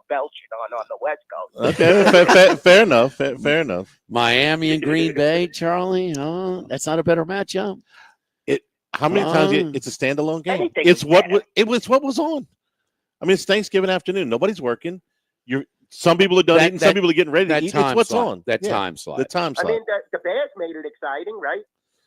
belching on the West Coast. Okay, fair enough. Fair enough. Miami and Green Bay, Charlie. That's not a better matchup. How many times it's a standalone game? Anything It's is what better. it was. What was on? I mean, it's Thanksgiving afternoon. Nobody's working. Some people are done eating. Some people are getting ready to eat. It's what's on. Time slot. The time slot. I mean, the Bears made it exciting, right?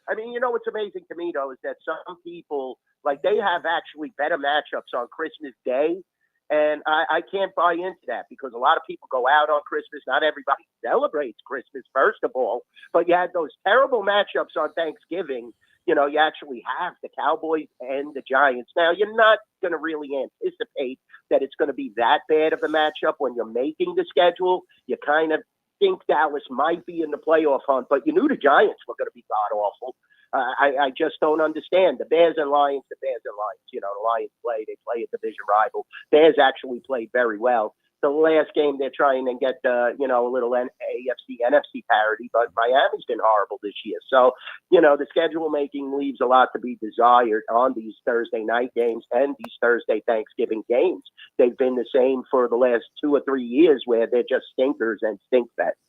I mean, what's amazing to me, though, is that some people, they have actually better matchups on Christmas Day. And I can't buy into that because a lot of people go out on Christmas. Not everybody celebrates Christmas, first of all. But you had those terrible matchups on Thanksgiving. You actually have the Cowboys and the Giants. Now, you're not going to really anticipate that it's going to be that bad of a matchup when you're making the schedule. You kind of think Dallas might be in the playoff hunt, but you knew the Giants were going to be god-awful. I just don't understand. The Bears and Lions. The Lions they play a division rival. Bears actually played very well. The last game they're trying to get a little AFC NFC parity, but Miami's been horrible this year. So the schedule making leaves a lot to be desired on these Thursday night games and these Thursday Thanksgiving games. They've been the same for the last 2 or 3 years where they're just stinkers and stink bets.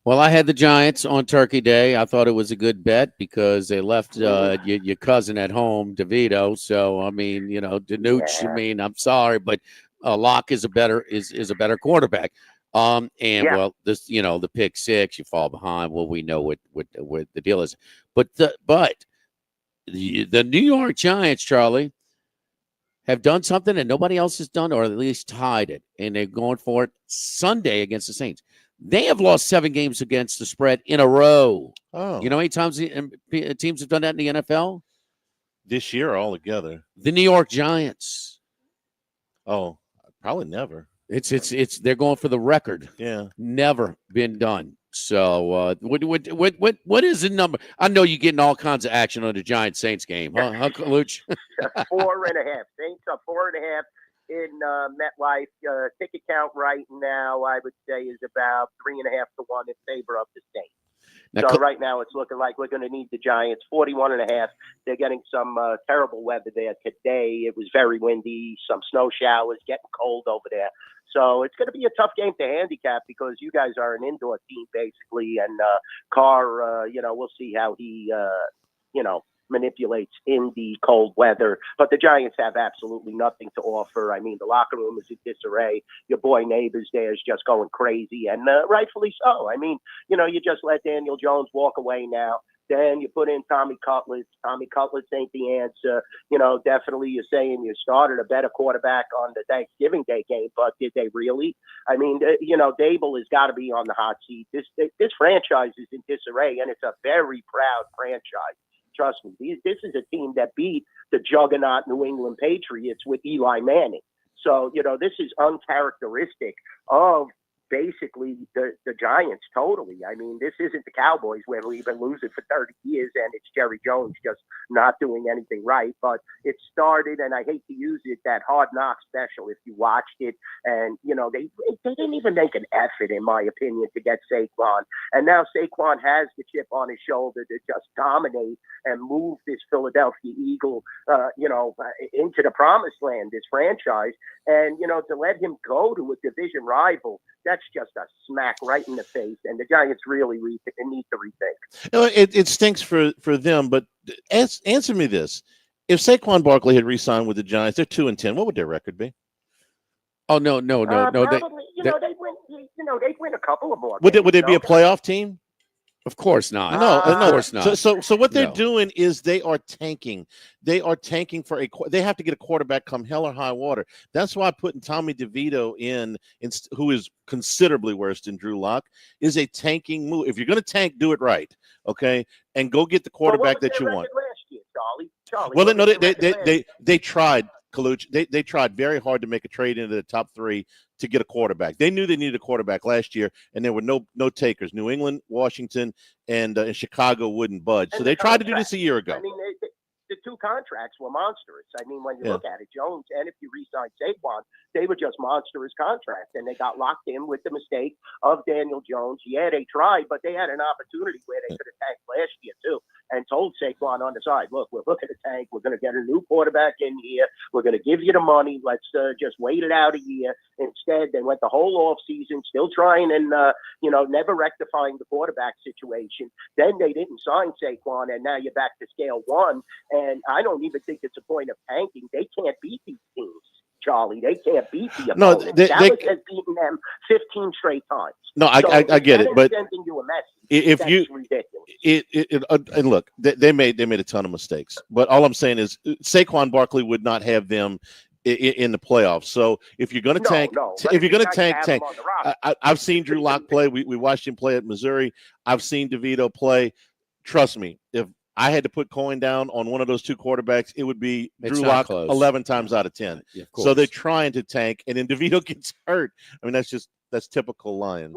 Well, I had the Giants on Turkey Day. I thought it was a good bet because they left your cousin at home, DeVito. So I mean, Danucci. I mean, I'm sorry, but Locke is a better quarterback. Well, this the pick 6, you fall behind. Well, we know what the deal is, but the New York Giants, Charlie, have done something that nobody else has done, or at least tied it, and they're going for it Sunday against the Saints. They have lost 7 games against the spread in a row. Oh, you know how many times teams have done that in the NFL this year altogether? The New York Giants. Oh, probably never. It's they're going for the record. Yeah, never been done. So what is the number? I know you're getting all kinds of action on the Giants Saints game, huh, Luch? 4.5. Saints are 4.5 in MetLife. Ticket count right now, I would say, is about 3.5 to 1 in favor of the Saints. So right now it's looking like we're going to need the Giants 41.5. They're getting some terrible weather there today. It was very windy, some snow showers, getting cold over there. So it's going to be a tough game to handicap because you guys are an indoor team basically, and Carr, we'll see how he, manipulates in the cold weather. But the Giants have absolutely nothing to offer. I mean, the locker room is in disarray. Your boy Neighbors there is just going crazy, and rightfully so. I mean, you just let Daniel Jones walk away now. Then you put in Tommy Cutlets. Tommy Cutlets ain't the answer. Definitely you're saying you started a better quarterback on the Thanksgiving Day game, but did they really? I mean, Dable has got to be on the hot seat. This franchise is in disarray, and it's a very proud franchise. Trust me, this is a team that beat the juggernaut New England Patriots with Eli Manning. So, this is uncharacteristic of basically the Giants totally. I mean, this isn't the Cowboys where we've been losing for 30 years and it's Jerry Jones just not doing anything right. But it started, and I hate to use it, that Hard Knock special, if you watched it. And, they didn't even make an effort, in my opinion, to get Saquon. And now Saquon has the chip on his shoulder to just dominate and move this Philadelphia Eagle, into the promised land, this franchise. And, to let him go to a division rival, that's just a smack right in the face. And the Giants really need to rethink. It stinks for them, but answer me this. If Saquon Barkley had re-signed with the Giants, they're 2-10. What would their record be? Oh, no. Probably, they'd win a couple of more. Would they be a playoff team? Of course not. No, of course not. So what they're doing is they are tanking. They are tanking for they have to get a quarterback come hell or high water. That's why putting Tommy DeVito in who is considerably worse than Drew Lock, is a tanking move. If you're going to tank, do it right, okay? And go get the quarterback that you want. Last year, Charlie. Well, no, they tried. Kaluch, they tried very hard to make a trade into the top 3 to get a quarterback. They knew they needed a quarterback last year, and there were no takers. New England, Washington, and Chicago wouldn't budge. So they tried to do this a year ago. I mean, the two contracts were monstrous. I mean, when you look at it, Jones, and if you re-signed Saquon, they were just monstrous contracts, and they got locked in with the mistake of Daniel Jones. Yeah, they tried, but they had an opportunity where they could have tanked last year too, and told Saquon on the side, look, we're looking to tank. We're going to get a new quarterback in here. We're going to give you the money. Let's just wait it out a year. Instead, they went the whole off season still trying and, never rectifying the quarterback situation. Then they didn't sign Saquon, and now you're back to scale 1. And I don't even think it's a point of tanking. They can't beat these teams, Charlie. They can't beat the opponent. Dallas has beaten them 15 straight times. No, I get it, but sending you a message, if you ridiculous. And look, they made a ton of mistakes. But all I'm saying is Saquon Barkley would not have them in the playoffs. So if you're going to tank, if you're going to tank. I've seen Drew Lock play. We watched him play at Missouri. I've seen DeVito play. Trust me, if I had to put coin down on one of those two quarterbacks, it would be Drew Lock 11 times out of 10. Yeah, so they're trying to tank, and then DeVito gets hurt. I mean, that's typical Lions.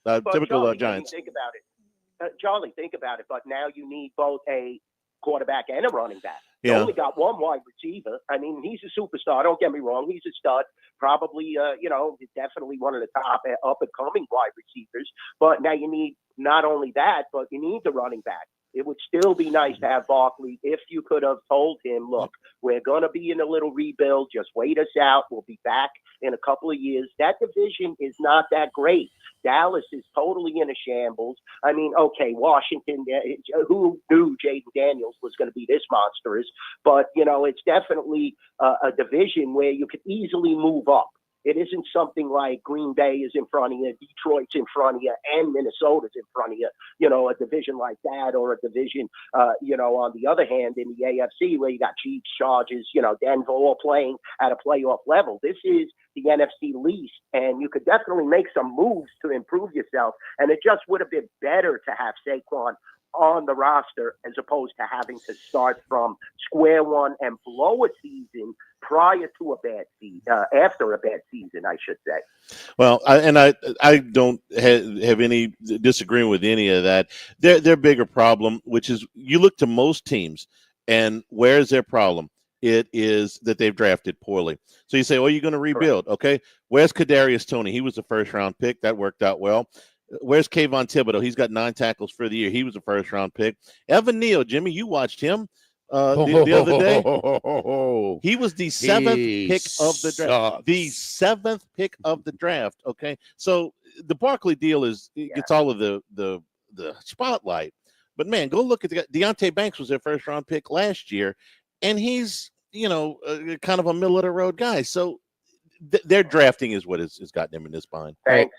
Right. Typical Charlie, Giants. Think about it. Charlie, think about it. But now you need both a quarterback and a running back. You only got one wide receiver. I mean, he's a superstar. Don't get me wrong. He's a stud. Probably, definitely one of the top up-and-coming wide receivers. But now you need not only that, but you need the running back. It would still be nice to have Barkley if you could have told him, look, we're going to be in a little rebuild. Just wait us out. We'll be back in a couple of years. That division is not that great. Dallas is totally in a shambles. I mean, okay, Washington, who knew Jaden Daniels was going to be this monstrous? But, it's definitely a division where you could easily move up. It isn't something like Green Bay is in front of you, Detroit's in front of you, and Minnesota's in front of you, a division like that, or a division, on the other hand, in the AFC where you got Chiefs, Chargers, Denver all playing at a playoff level. This is the NFC least, and you could definitely make some moves to improve yourself, and it just would have been better to have Saquon on the roster as opposed to having to start from square one and blow a season prior to a bad season, after a bad season, I should say. Well, I don't have any disagreeing with any of that. Their bigger problem, which is you look to most teams, and where's their problem? It is that they've drafted poorly. So you say, oh, you're going to rebuild. Correct. Okay. Where's Kadarius Toney? He was the first-round pick. That worked out well. Where's Kayvon Thibodeau? He's got 9 tackles for the year. He was a first-round pick. Evan Neal, Jimmy, you watched him the other day. He was the 7th pick of the draft. The 7th pick of the draft. Okay, so the Barkley deal gets all of the spotlight. But man, go look at Deonte Banks was their first-round pick last year, and he's kind of a middle-of-the-road guy. So their drafting is what has gotten them in this bind. Thanks,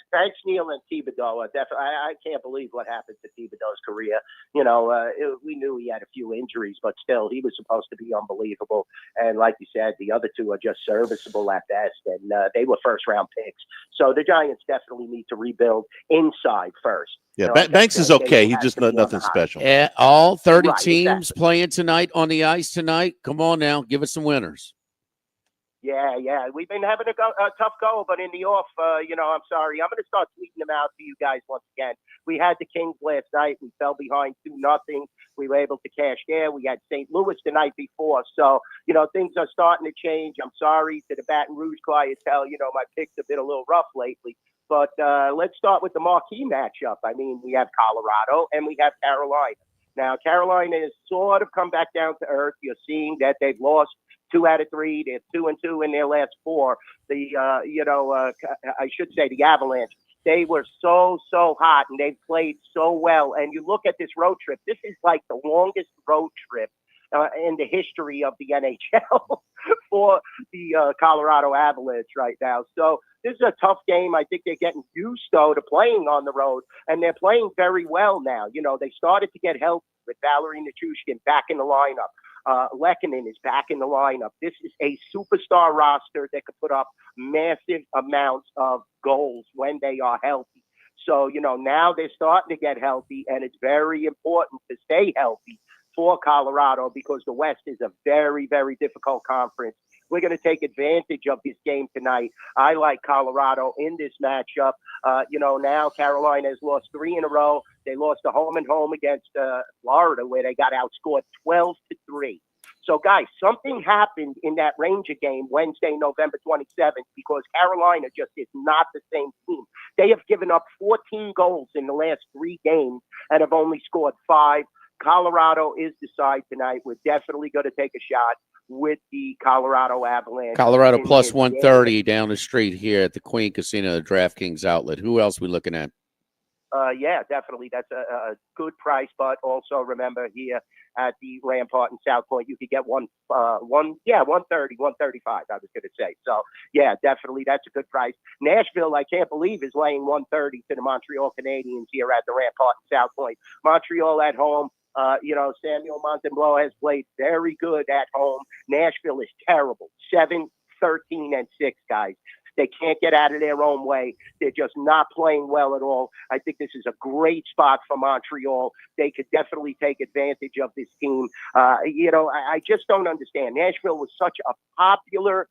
Neil and Thibodeau. Definitely, I can't believe what happened to Thibodeau's career. We knew he had a few injuries, but still, he was supposed to be unbelievable. And like you said, the other two are just serviceable at best, and they were first-round picks. So the Giants definitely need to rebuild inside first. Yeah, Banks is okay. He's just nothing special. All 30 teams playing tonight on the ice tonight. Come on now, give us some winners. Yeah. We've been having a tough go, but in the off, I'm sorry. I'm going to start tweeting them out to you guys once again. We had the Kings last night. We fell behind 2-0. We were able to cash there. We had St. Louis the night before. So, things are starting to change. I'm sorry to the Baton Rouge clientele. My picks have been a little rough lately. But let's start with the marquee matchup. I mean, we have Colorado and we have Carolina. Now, Carolina has sort of come back down to earth. You're seeing that they've lost 2 out of 3. They're 2-2 in their last 4. I should say the Avalanche. They were so hot and they played so well. And you look at this road trip. This is like the longest road trip in the history of the NHL for the Colorado Avalanche right now. So this is a tough game. I think they're getting used, though, to playing on the road, and they're playing very well now. They started to get healthy with Valerie Nichushkin back in the lineup. Lehkonen is back in the lineup. This is a superstar roster that could put up massive amounts of goals when they are healthy. So, now they're starting to get healthy, and it's very important to stay healthy for Colorado because the West is a very, very difficult conference. We're going to take advantage of this game tonight. I like Colorado in this matchup. Now Carolina has lost 3 in a row. They lost a home and home against Florida where they got outscored 12-3. So, guys, something happened in that Ranger game Wednesday, November 27th, because Carolina just is not the same team. They have given up 14 goals in the last 3 games and have only scored 5. Colorado is the side tonight. We're definitely going to take a shot with the Colorado Avalanche. Colorado plus 130 down the street here at the Queen Casino, the DraftKings outlet. Who else we looking at? Yeah, definitely. That's a good price, but also remember here at the Rampart in South Point, you could get 130, 135, I was going to say. So, yeah, definitely that's a good price. Nashville, I can't believe, is laying 130 to the Montreal Canadiens here at the Rampart in South Point. Montreal at home. Samuel Montembeault has played very good at home. Nashville is terrible. 7-13-6, guys. They can't get out of their own way. They're just not playing well at all. I think this is a great spot for Montreal. They could definitely take advantage of this team. I just don't understand. Nashville was such a popular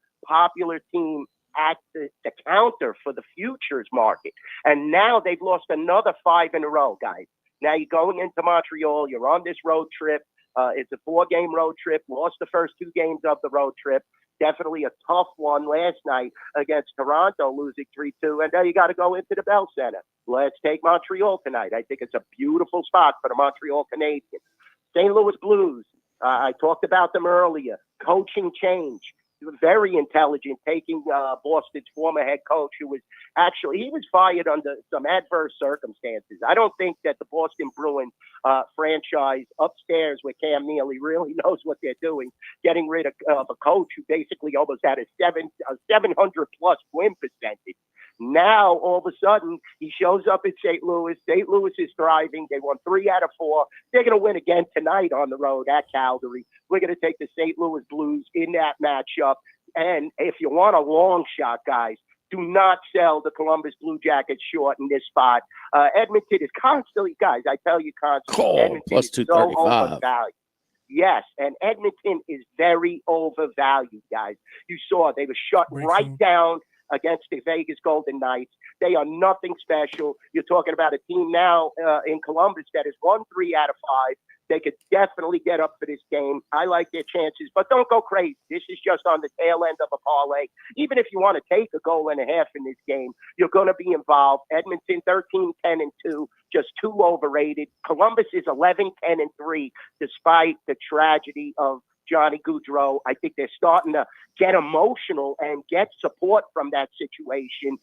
team at the counter for the futures market. And now they've lost another 5 in a row, guys. Now you're going into Montreal. You're on this road trip. It's a 4-game road trip. Lost the first 2 games of the road trip. Definitely a tough one last night against Toronto, losing 3-2. And now you got to go into the Bell Center. Let's take Montreal tonight. I think it's a beautiful spot for the Montreal Canadiens. St. Louis Blues. I talked about them earlier. Coaching change. Very intelligent, taking Boston's former head coach, who was he was fired under some adverse circumstances. I don't think that the Boston Bruins franchise upstairs with Cam Neely really knows what they're doing, getting rid of a coach who basically almost had a 700-plus win percentage. Now, all of a sudden, he shows up at St. Louis. St. Louis is thriving. They won 3 out of 4. They're going to win again tonight on the road at Calgary. We're going to take the St. Louis Blues in that matchup. And if you want a long shot, guys, do not sell the Columbus Blue Jackets short in this spot. Edmonton is constantly, guys, I tell you constantly, Edmonton plus is so 235. overvalued. Yes, and Edmonton is very overvalued, guys. You saw they were shut right down against the Vegas Golden Knights. They are nothing special. You're talking about a team now in Columbus that has won 3 out of 5. They could definitely get up for this game. I like their chances, but don't go crazy. This is just on the tail end of a parlay. Even if you want to take a goal and a half in this game, you're going to be involved. Edmonton 13-10-2, just too overrated. Columbus is 11-10-3, despite the tragedy of Johnny Gaudreau. I think they're starting to get emotional and get support from that situation.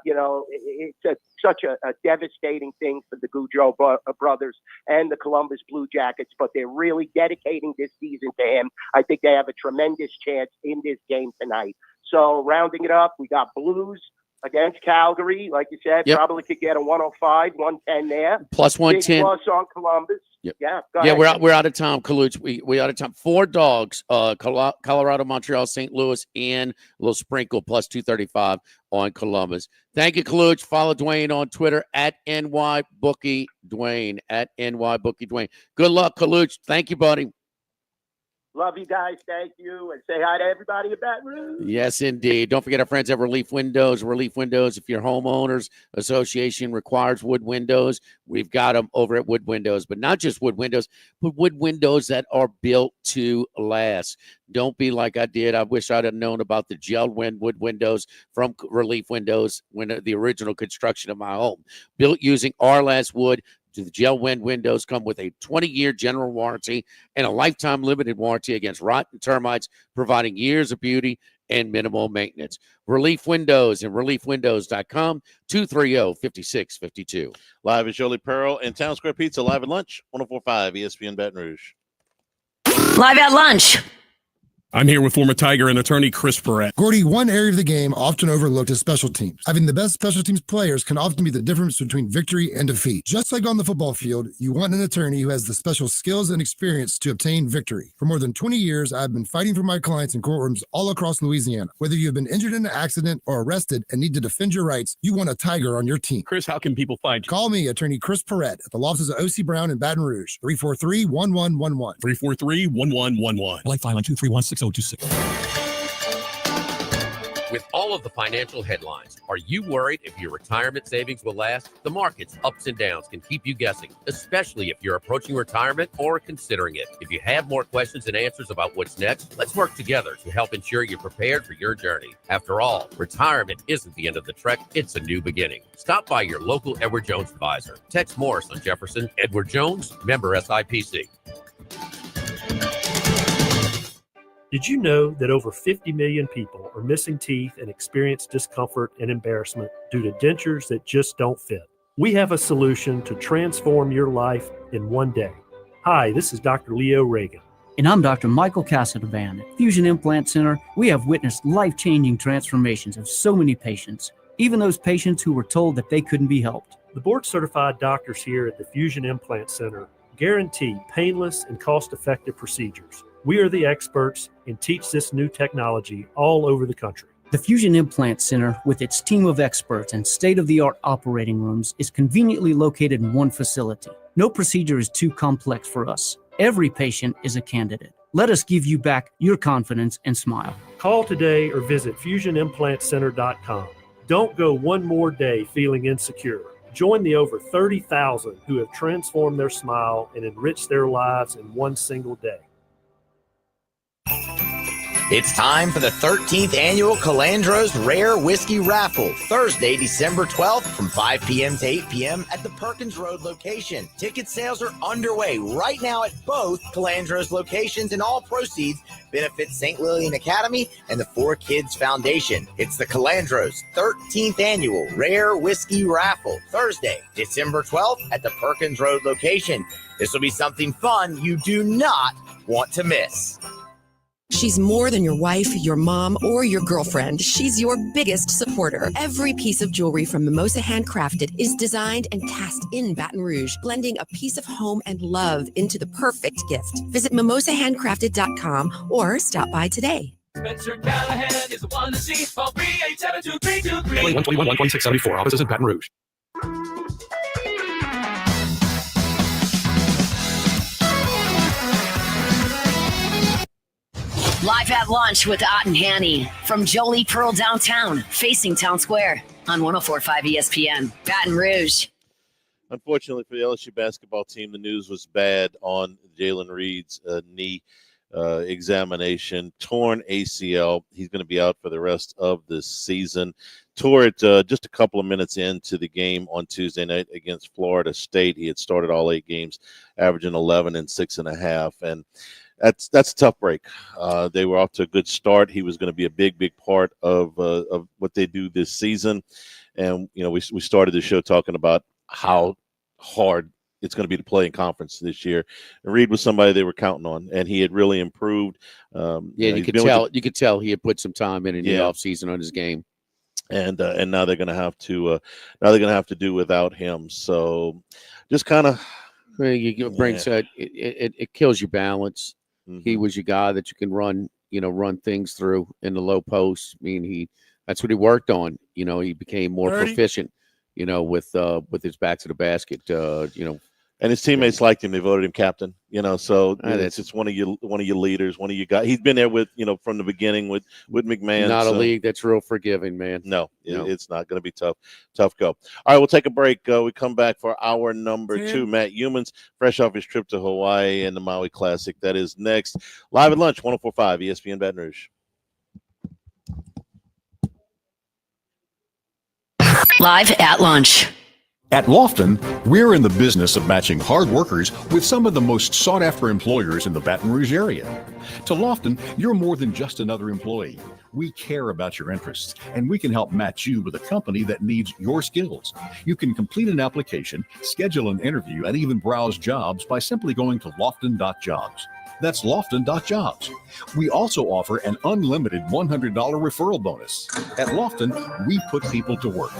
It's such a devastating thing for the Gaudreau brothers and the Columbus Blue Jackets, but they're really dedicating this season to him. I think they have a tremendous chance in this game tonight. So rounding it up, we got Blues against Calgary. Like you said, probably could get a 105, 110 there. Plus 110. Big plus on Columbus. Yep. Yeah, we're out of time, Kaluch. We out of time. 4 dogs, Colorado, Montreal, St. Louis, and a little sprinkle, plus 235 on Columbus. Thank you, Kaluch. Follow Dwayne on Twitter at NYBookieDwayne, at NYBookieDwayne. Good luck, Kaluch. Thank you, buddy. Love you guys. Thank you. And say hi to everybody at Baton Rouge. Yes, indeed. Don't forget our friends at Relief Windows. Relief Windows, if your homeowners association requires wood windows, we've got them over at Wood Windows. But not just wood windows, but wood windows that are built to last. Don't be like I did. I wish I'd have known about the gel wood windows from Relief Windows when the original construction of my home. Built using Arlast wood. The gel wind windows come with a 20-year general warranty and a lifetime limited warranty against rot and termites, providing years of beauty and minimal maintenance. Relief Windows and reliefwindows.com, 230-5652. Live is Jolie Pearl and Town Square Pizza, live at lunch, 104.5 ESPN Baton Rouge. Live at lunch. I'm here with former Tiger and attorney Chris Perrette. Gordy, one area of the game often overlooked is special teams. Having the best special teams players can often be the difference between victory and defeat. Just like on the football field, you want an attorney who has the special skills and experience to obtain victory. For more than 20 years, I've been fighting for my clients in courtrooms all across Louisiana. Whether you've been injured in an accident or arrested and need to defend your rights, you want a Tiger on your team. Chris, how can people find you? Call me, attorney Chris Perrette, at the offices of O.C. Brown in Baton Rouge, 343-1111. 343-1111. Lifeline on 231-6026. With all of the financial headlines, are you worried if your retirement savings will last? The market's ups and downs can keep you guessing, especially if you're approaching retirement or considering it. If you have more questions and answers about what's next, let's work together to help ensure you're prepared for your journey. After all, retirement isn't the end of the trek, it's a new beginning. Stop by your local Edward Jones advisor. Text Morris on Jefferson. Edward Jones, member SIPC. Did you know that over 50 million people are missing teeth and experience discomfort and embarrassment due to dentures that just don't fit? We have a solution to transform your life in one day. Hi, this is Dr. Leo Reagan. And I'm Dr. Michael Casadevane. At Fusion Implant Center, we have witnessed life-changing transformations of so many patients, even those patients who were told that they couldn't be helped. The board-certified doctors here at the Fusion Implant Center guarantee painless and cost-effective procedures. We are the experts and teach this new technology all over the country. The Fusion Implant Center, with its team of experts and state-of-the-art operating rooms, is conveniently located in one facility. No procedure is too complex for us. Every patient is a candidate. Let us give you back your confidence and smile. Call today or visit FusionImplantCenter.com. Don't go one more day feeling insecure. Join the over 30,000 who have transformed their smile and enriched their lives in one single day. It's time for the 13th annual Calandro's Rare Whiskey Raffle, Thursday, December 12th from 5 p.m. to 8 p.m. at the Perkins Road location. Ticket sales are underway right now at both Calandro's locations, and all proceeds benefit St. Lillian Academy and the 4 Kids Foundation. It's the Calandro's 13th annual Rare Whiskey Raffle, Thursday, December 12th at the Perkins Road location. This will be something fun you do not want to miss. She's more than your wife, your mom, or your girlfriend. She's your biggest supporter. Every piece of jewelry from Mimosa Handcrafted is designed and cast in Baton Rouge, blending a piece of home and love into the perfect gift. Visit mimosahandcrafted.com or stop by today. Spencer Callahan is the one to see. Call 387-2323. 121-1674. Offices in Baton Rouge. Live at lunch with Ott and Hanny from Jolie Pearl downtown, facing Town Square on 104.5 ESPN, Baton Rouge. Unfortunately for the LSU basketball team, the news was bad on Jalen Reed's knee examination. Torn ACL. He's going to be out for the rest of the season. Tore it just a couple of minutes into the game on Tuesday night against Florida State. He had started all 8 games, averaging 11 and 6.5, and that's a tough break. They were off to a good start. He was going to be a big part of what they do this season, and we started the show talking about how hard it's going to be to play in conference this year. And Reed was somebody they were counting on, and he had really improved. You could tell he had put some time in the offseason on his game. And now they're going to have to do without him. So just kind of it kills your balance. Mm-hmm. He was your guy that you can run things through in the low post. I mean, that's what he worked on. He became more proficient, with his back to the basket, And his teammates liked him. They voted him captain. So it's one of your leaders, one of your guys. He's been there with from the beginning with McMahon. Not a league that's real forgiving, man. No, it's not going to be tough go. All right, we'll take a break. We come back for hour number 2. Matt Humans, fresh off his trip to Hawaii and the Maui Classic. That is next. Live at lunch, 104.5 ESPN Baton Rouge. Live at lunch. At Lofton, we're in the business of matching hard workers with some of the most sought-after employers in the Baton Rouge area. To Lofton, you're more than just another employee. We care about your interests, and we can help match you with a company that needs your skills. You can complete an application, schedule an interview, and even browse jobs by simply going to lofton.jobs. That's lofton.jobs. We also offer an unlimited $100 referral bonus. At Lofton, we put people to work.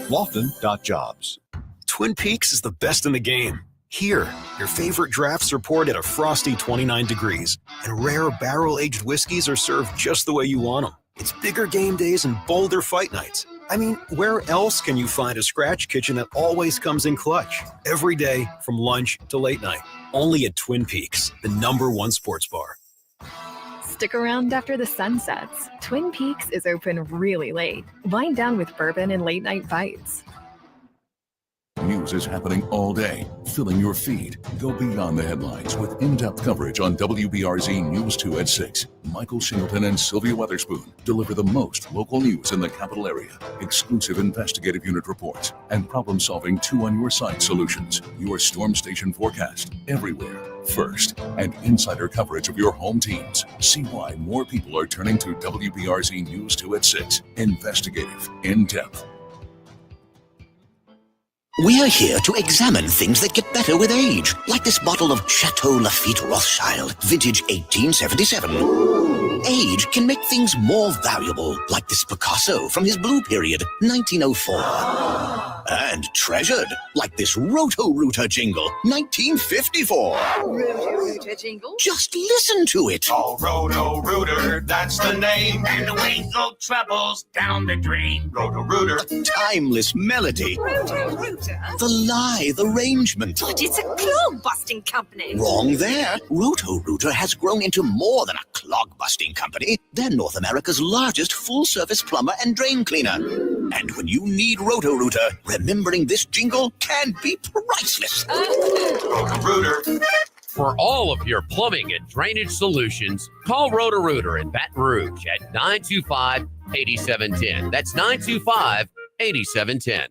Lofton.jobs. Twin Peaks is the best in the game. Here, your favorite drafts are poured at a frosty 29 degrees, and rare barrel-aged whiskeys are served just the way you want them. It's bigger game days and bolder fight nights. I mean, where else can you find a scratch kitchen that always comes in clutch? Every day, from lunch to late night. Only at Twin Peaks, the #1 sports bar. Stick around after the sun sets. Twin Peaks is open really late. Wind down with bourbon and late night bites. News is happening all day, filling your feed. Go beyond the headlines with in-depth coverage on WBRZ News 2 at 6. Michael Singleton and Sylvia Weatherspoon deliver the most local news in the capital area, exclusive investigative unit reports, and problem-solving 2-on-your-side solutions. Your storm station forecast everywhere, first, and insider coverage of your home teams. See why more people are turning to WBRZ News 2 at 6. Investigative, in-depth. We are here to examine things that get better with age, like this bottle of Chateau Lafite Rothschild, vintage 1877. Age can make things more valuable, like this Picasso from his blue period, 1904. And treasured, like this Roto-Rooter jingle, 1954. Roto-Rooter jingle? Just listen to it. Oh, Roto-Rooter, that's the name. And away go troubles down the drain. Roto-Rooter. A timeless melody. Roto-Rooter? The lithe arrangement. But it's a clog-busting company. Wrong there. Roto-Rooter has grown into more than a clog-busting company. They're North America's largest full-service plumber and drain cleaner. And when you need Roto-Rooter, remembering this jingle can be priceless. Roto-Rooter. For all of your plumbing and drainage solutions, call Roto-Rooter in Baton Rouge at 925-8710. That's 925-8710.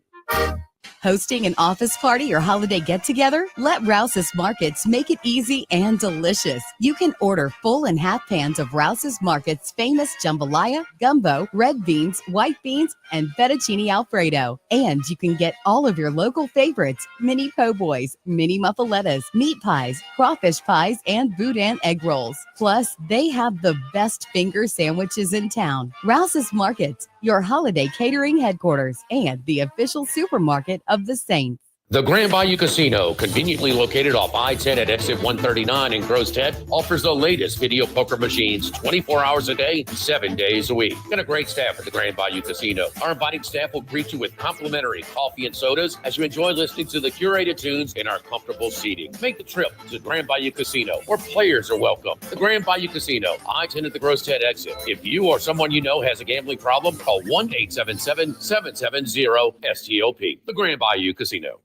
Hosting an office party or holiday get-together? Let Rouse's Markets make it easy and delicious. You can order full and half pans of Rouse's Markets' famous jambalaya, gumbo, red beans, white beans, and fettuccine alfredo. And you can get all of your local favorites, mini po' boys, mini muffalettas, meat pies, crawfish pies, and boudin egg rolls. Plus, they have the best finger sandwiches in town. Rouse's Markets, your holiday catering headquarters and the official supermarket of the Saints. The Grand Bayou Casino, conveniently located off I-10 at exit 139 in Gross Head, offers the latest video poker machines 24 hours a day, 7 days a week. And a great staff at the Grand Bayou Casino. Our inviting staff will greet you with complimentary coffee and sodas as you enjoy listening to the curated tunes in our comfortable seating. Make the trip to the Grand Bayou Casino, where players are welcome. The Grand Bayou Casino, I-10 at the Gross Head exit. If you or someone you know has a gambling problem, call 1-877-770-STOP. The Grand Bayou Casino.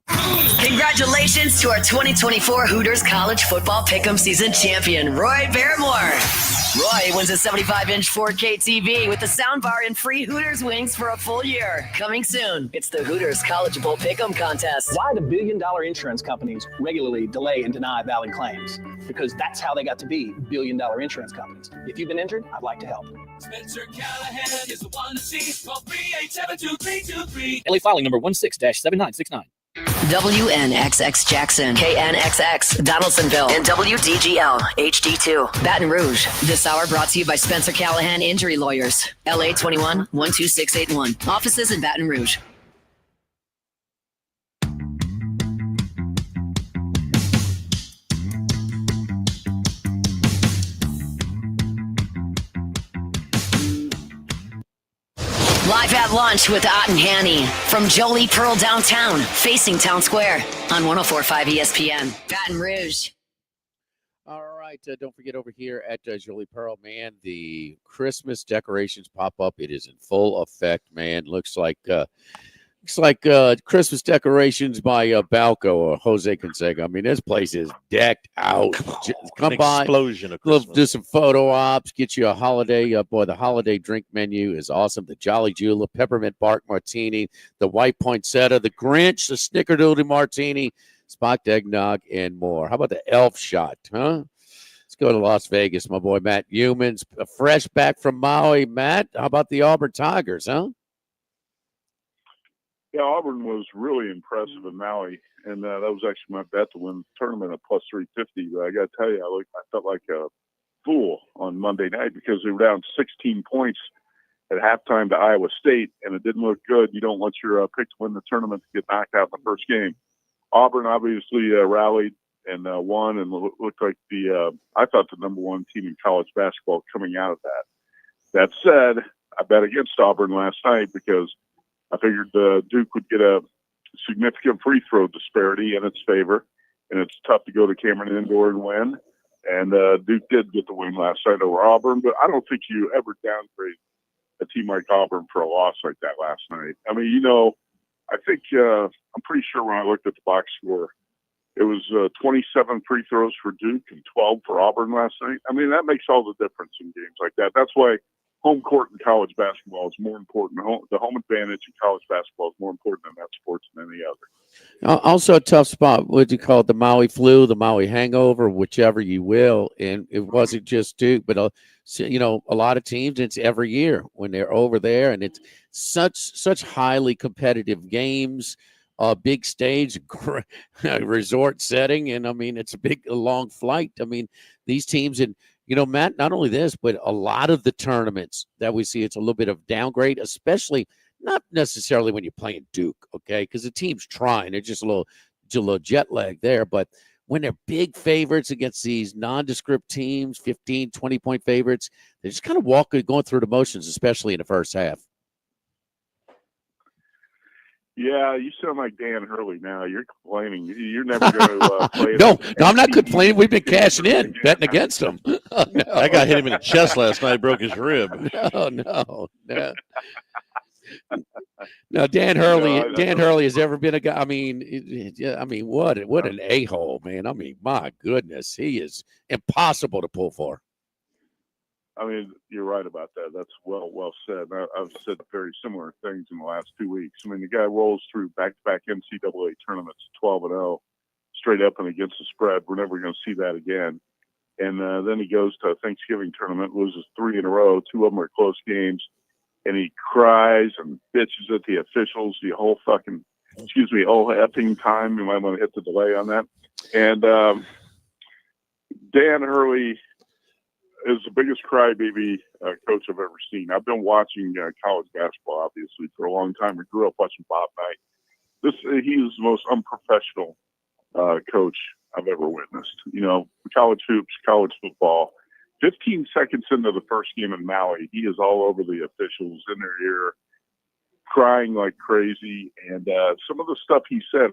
Congratulations to our 2024 Hooters College Football Pick'em Season champion, Roy Barrymore. Roy wins a 75-inch 4K TV with a soundbar and free Hooters wings for a full year. Coming soon, it's the Hooters College Bowl Pick'em Contest. Why do billion-dollar insurance companies regularly delay and deny valid claims? Because that's how they got to be billion-dollar insurance companies. If you've been injured, I'd like to help. Spencer Callahan is the one to see. Call 387-2323. LA filing number 16-7969. WNXX Jackson, KNXX Donaldsonville, and WDGL HD2 Baton Rouge. This hour brought to you by Spencer Callahan Injury Lawyers. LA 21 12681. Offices in Baton Rouge. Live at lunch with Ott and Hanny from Jolie Pearl downtown, facing Town Square on 104.5 ESPN, Baton Rouge. All right. Don't forget over here at Jolie Pearl, man, the Christmas decorations pop up. It is in full effect, man. Looks like Christmas decorations by Balco or Jose Canseco. I mean, this place is decked out. Come by, explosion of Christmas. do some photo ops, get you a holiday. The holiday drink menu is awesome. The Jolly Julep, Peppermint Bark Martini, the White Poinsettia, the Grinch, the Snickerdoodle Martini, Spocked Eggnog, and more. How about the Elf Shot, huh? Let's go to Las Vegas, my boy Matt Humans, fresh back from Maui. Matt, how about the Auburn Tigers, huh? Yeah, Auburn was really impressive in Maui, and that was actually my bet to win the tournament at plus 350. But I got to tell you, I felt like a fool on Monday night because they were down 16 points at halftime to Iowa State, and it didn't look good. You don't want your pick to win the tournament to get knocked out in the first game. Auburn obviously rallied and won, and looked like I thought the number one team in college basketball coming out of that. That said, I bet against Auburn last night because I figured Duke would get a significant free throw disparity in its favor, and it's tough to go to Cameron Indoor and win. And Duke did get the win last night over Auburn, but I don't think you ever downgrade a team like Auburn for a loss like that last night. I mean, I think I'm pretty sure when I looked at the box score, it was 27 free throws for Duke and 12 for Auburn last night. I mean, that makes all the difference in games like that. That's why home court in college basketball is more important. The home advantage in college basketball is more important in that sport than any other. Also a tough spot. What you call it? The Maui flu, the Maui hangover, whichever you will. And it wasn't just Duke, but a lot of teams. It's every year when they're over there, and it's such highly competitive games. Big stage, resort setting, and I mean it's a long flight. I mean these teams and. Matt, not only this, but a lot of the tournaments that we see, it's a little bit of downgrade, especially not necessarily when you're playing Duke, okay? Because the team's trying. They're just a little jet lag there. But when they're big favorites against these nondescript teams, 15, 20-point favorites, they're just kind of going through the motions, especially in the first half. Yeah, you sound like Dan Hurley now. You're complaining. You're never going to play. No, I'm not complaining. We've been cashing in, betting against him. Oh, no. I got hit him in the chest last night, broke his rib. No. No, Dan Hurley. Dan Hurley has ever been a guy. I mean, what an a-hole, man. I mean, my goodness, he is impossible to pull for. I mean, you're right about that. That's well said. I've said very similar things in the last 2 weeks. I mean, the guy rolls through back-to-back NCAA tournaments, 12-0, straight up and against the spread. We're never going to see that again. And then he goes to a Thanksgiving tournament, loses 3 in a row. 2 of them are close games. And he cries and bitches at the officials the whole effing time. You might want to hit the delay on that. And Dan Hurley is the biggest crybaby coach I've ever seen. I've been watching college basketball, obviously, for a long time. I grew up watching Bob Knight. He is the most unprofessional coach I've ever witnessed. College hoops, college football. 15 seconds into the first game in Maui, he is all over the officials, in their ear, crying like crazy. And some of the stuff he said,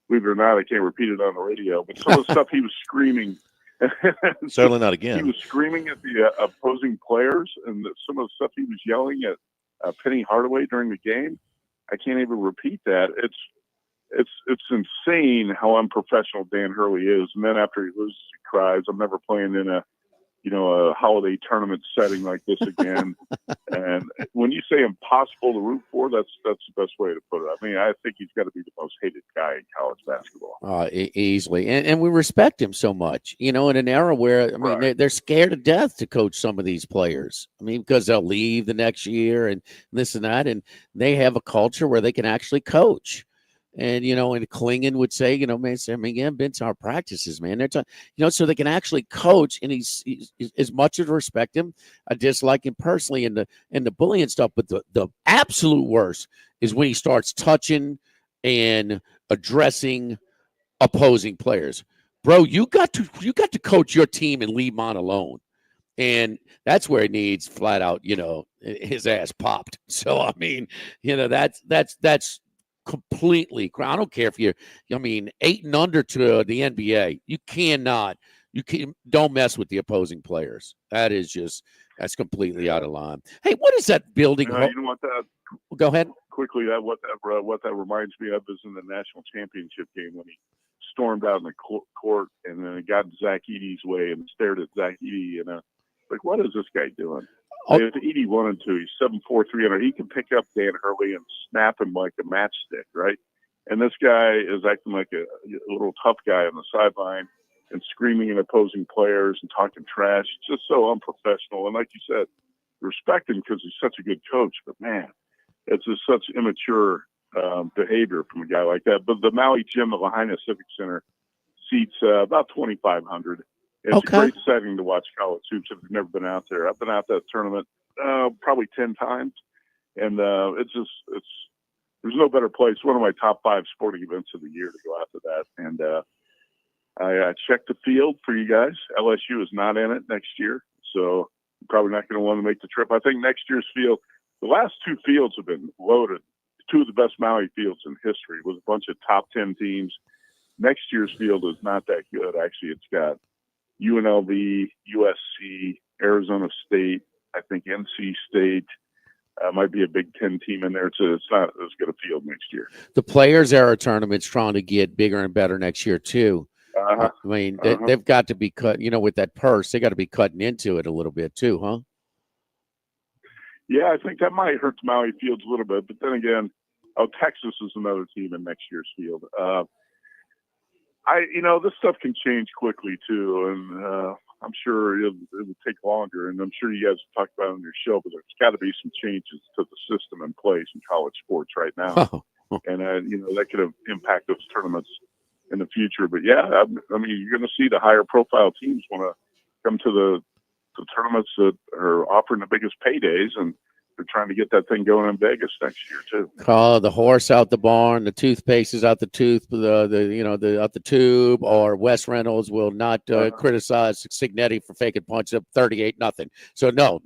believe it or not, I can't repeat it on the radio, but some of the stuff he was screaming. Certainly not again. He was screaming at the opposing players, and some of the stuff he was yelling at Penny Hardaway during the game, I can't even repeat that. it's insane how unprofessional Dan Hurley is. And then after he loses, he cries. I'm never playing in a holiday tournament setting like this again. And when you say impossible to root for, that's the best way to put it. I mean, I think he's got to be the most hated guy in college basketball. Easily. And we respect him so much, in an era where, I mean, they're scared to death to coach some of these players. I mean, because they'll leave the next year and this and that. And they have a culture where they can actually coach. And, and Klingon would say, man, I've been to our practices, man. They're so they can actually coach. And he's as much as I respect him, I dislike him personally and the bullying stuff. But the absolute worst is when he starts touching and addressing opposing players. Bro, you got to coach your team and leave mine alone. And that's where he needs flat out, his ass popped. So, I mean, that's completely. I don't care if you're, 8 and under to the NBA. Don't mess with the opposing players. That's completely out of line. Hey, what is that building? You know what that? Go ahead. Quickly, what that reminds me of is in the national championship game when he stormed out in the court and then got Zach Edey's way and stared at Zach Edey and like, what is this guy doing? If Edey wanted to, he's 7'4", 300. He can pick up Dan Hurley and snap him like a matchstick, right? And this guy is acting like a little tough guy on the sideline and screaming at opposing players and talking trash. It's just so unprofessional. And like you said, respect him because he's such a good coach. But man, it's just such immature behavior from a guy like that. But the Maui gym, the Lahaina Civic Center, seats about 2,500. It's a great setting to watch college hoops if you've never been out there. I've been out that tournament probably 10 times, and there's no better place. One of my top 5 sporting events of the year to go out to that. And I checked the field for you guys. LSU is not in it next year, so I'm probably not going to want to make the trip. I think next year's field, the last 2 fields have been loaded. 2 of the best Maui fields in history with a bunch of top 10 teams. Next year's field is not that good. Actually, it's got UNLV, USC, Arizona State, I think NC State, might be a Big Ten team in there. It's not as good a field next year. The Players Era tournament's trying to get bigger and better next year too. I mean, they've got to be cut. With that purse, they got to be cutting into it a little bit too, huh? Yeah, I think that might hurt the Maui fields a little bit. But then again, Texas is another team in next year's field. This stuff can change quickly too, and I'm sure it would take longer. And I'm sure you guys have talked about it on your show, but there's got to be some changes to the system in place in college sports right now, and that could have impact those tournaments in the future. But yeah, I mean, you're going to see the higher profile teams want to come to the tournaments that are offering the biggest paydays, and they're trying to get that thing going in Vegas next year too. The horse out the barn, the toothpaste is out the tooth, out the tube. Or Wes Reynolds will not criticize Signetti for faking punch up 38-0. So no,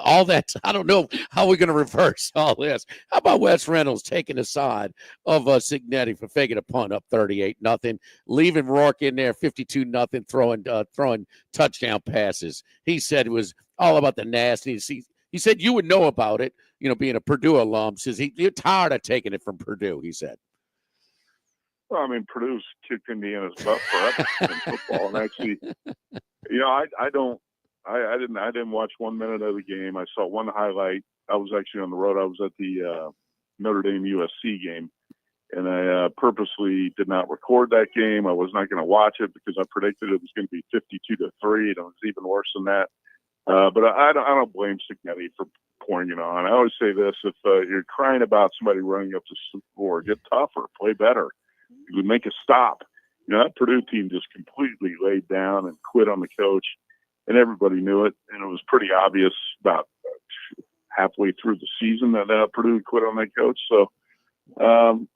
all that. I don't know how we're going to reverse all this. How about Wes Reynolds taking the side of Signetti for faking a punt up 38-0, leaving Rourke in there 52-0, throwing touchdown passes. He said it was all about the nastiness. He said you would know about it, being a Purdue alum. Says you're tired of taking it from Purdue, he said. Well, I mean, Purdue's kicked Indiana's butt forever in football. And actually, I didn't watch 1 minute of the game. I saw one highlight. I was actually on the road. I was at the Notre Dame USC game, and I purposely did not record that game. I was not going to watch it because I predicted it was going to be 52-3, and it was even worse than that. But I don't blame Signetti for pouring it on. I always say this: if you're crying about somebody running up to score, get tougher, play better. You would make a stop. That Purdue team just completely laid down and quit on the coach, and everybody knew it. And it was pretty obvious about halfway through the season that Purdue quit on that coach. So, the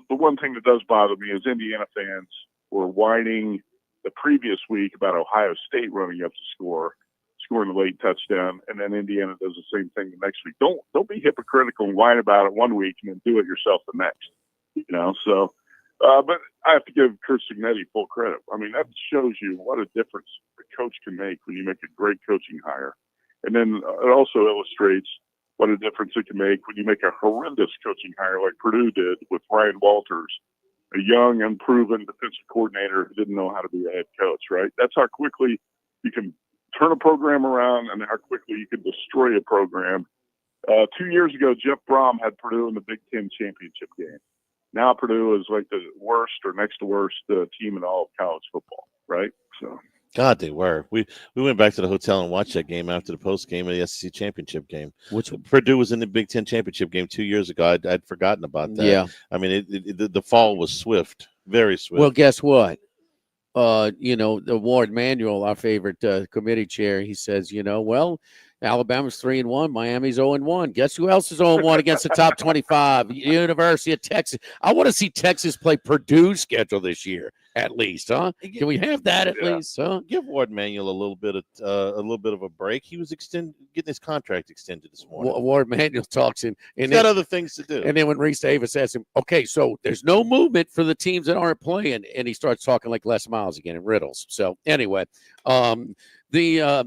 one thing that does bother me is Indiana fans were whining the previous week about Ohio State running up to scoring a late touchdown, and then Indiana does the same thing the next week. Don't be hypocritical and whine about it one week and then do it yourself the next. So, but I have to give Curt Signetti full credit. I mean, that shows you what a difference a coach can make when you make a great coaching hire. And then it also illustrates what a difference it can make when you make a horrendous coaching hire like Purdue did with Ryan Walters, a young, unproven defensive coordinator who didn't know how to be a head coach, right? That's how quickly you can turn a program around and how quickly you can destroy a program. 2 years ago, Jeff Brom had Purdue in the Big Ten championship game. Now Purdue is like the worst or next to worst team in all of college football, right? So, God, they were. We went back to the hotel and watched that game after the post game of the SEC championship game. Which Purdue was in the Big Ten championship game 2 years ago. I'd forgotten about that. Yeah. I mean, the fall was swift, very swift. Well, guess what? The Ward Manuel, our favorite committee chair, he says, well, Alabama's 3-1, Miami's 0-1. Guess who else is 0-1 against the top 25? University of Texas. I want to see Texas play Purdue's schedule this year, at least, huh? Can we have that at least, huh? Give Ward Manuel a little bit of a break. He was getting his contract extended this morning. Ward Manuel talks and he's got other things to do. And then when Reese Davis asks him, okay, so there's no movement for the teams that aren't playing, and he starts talking like Les Miles again in riddles. So anyway, the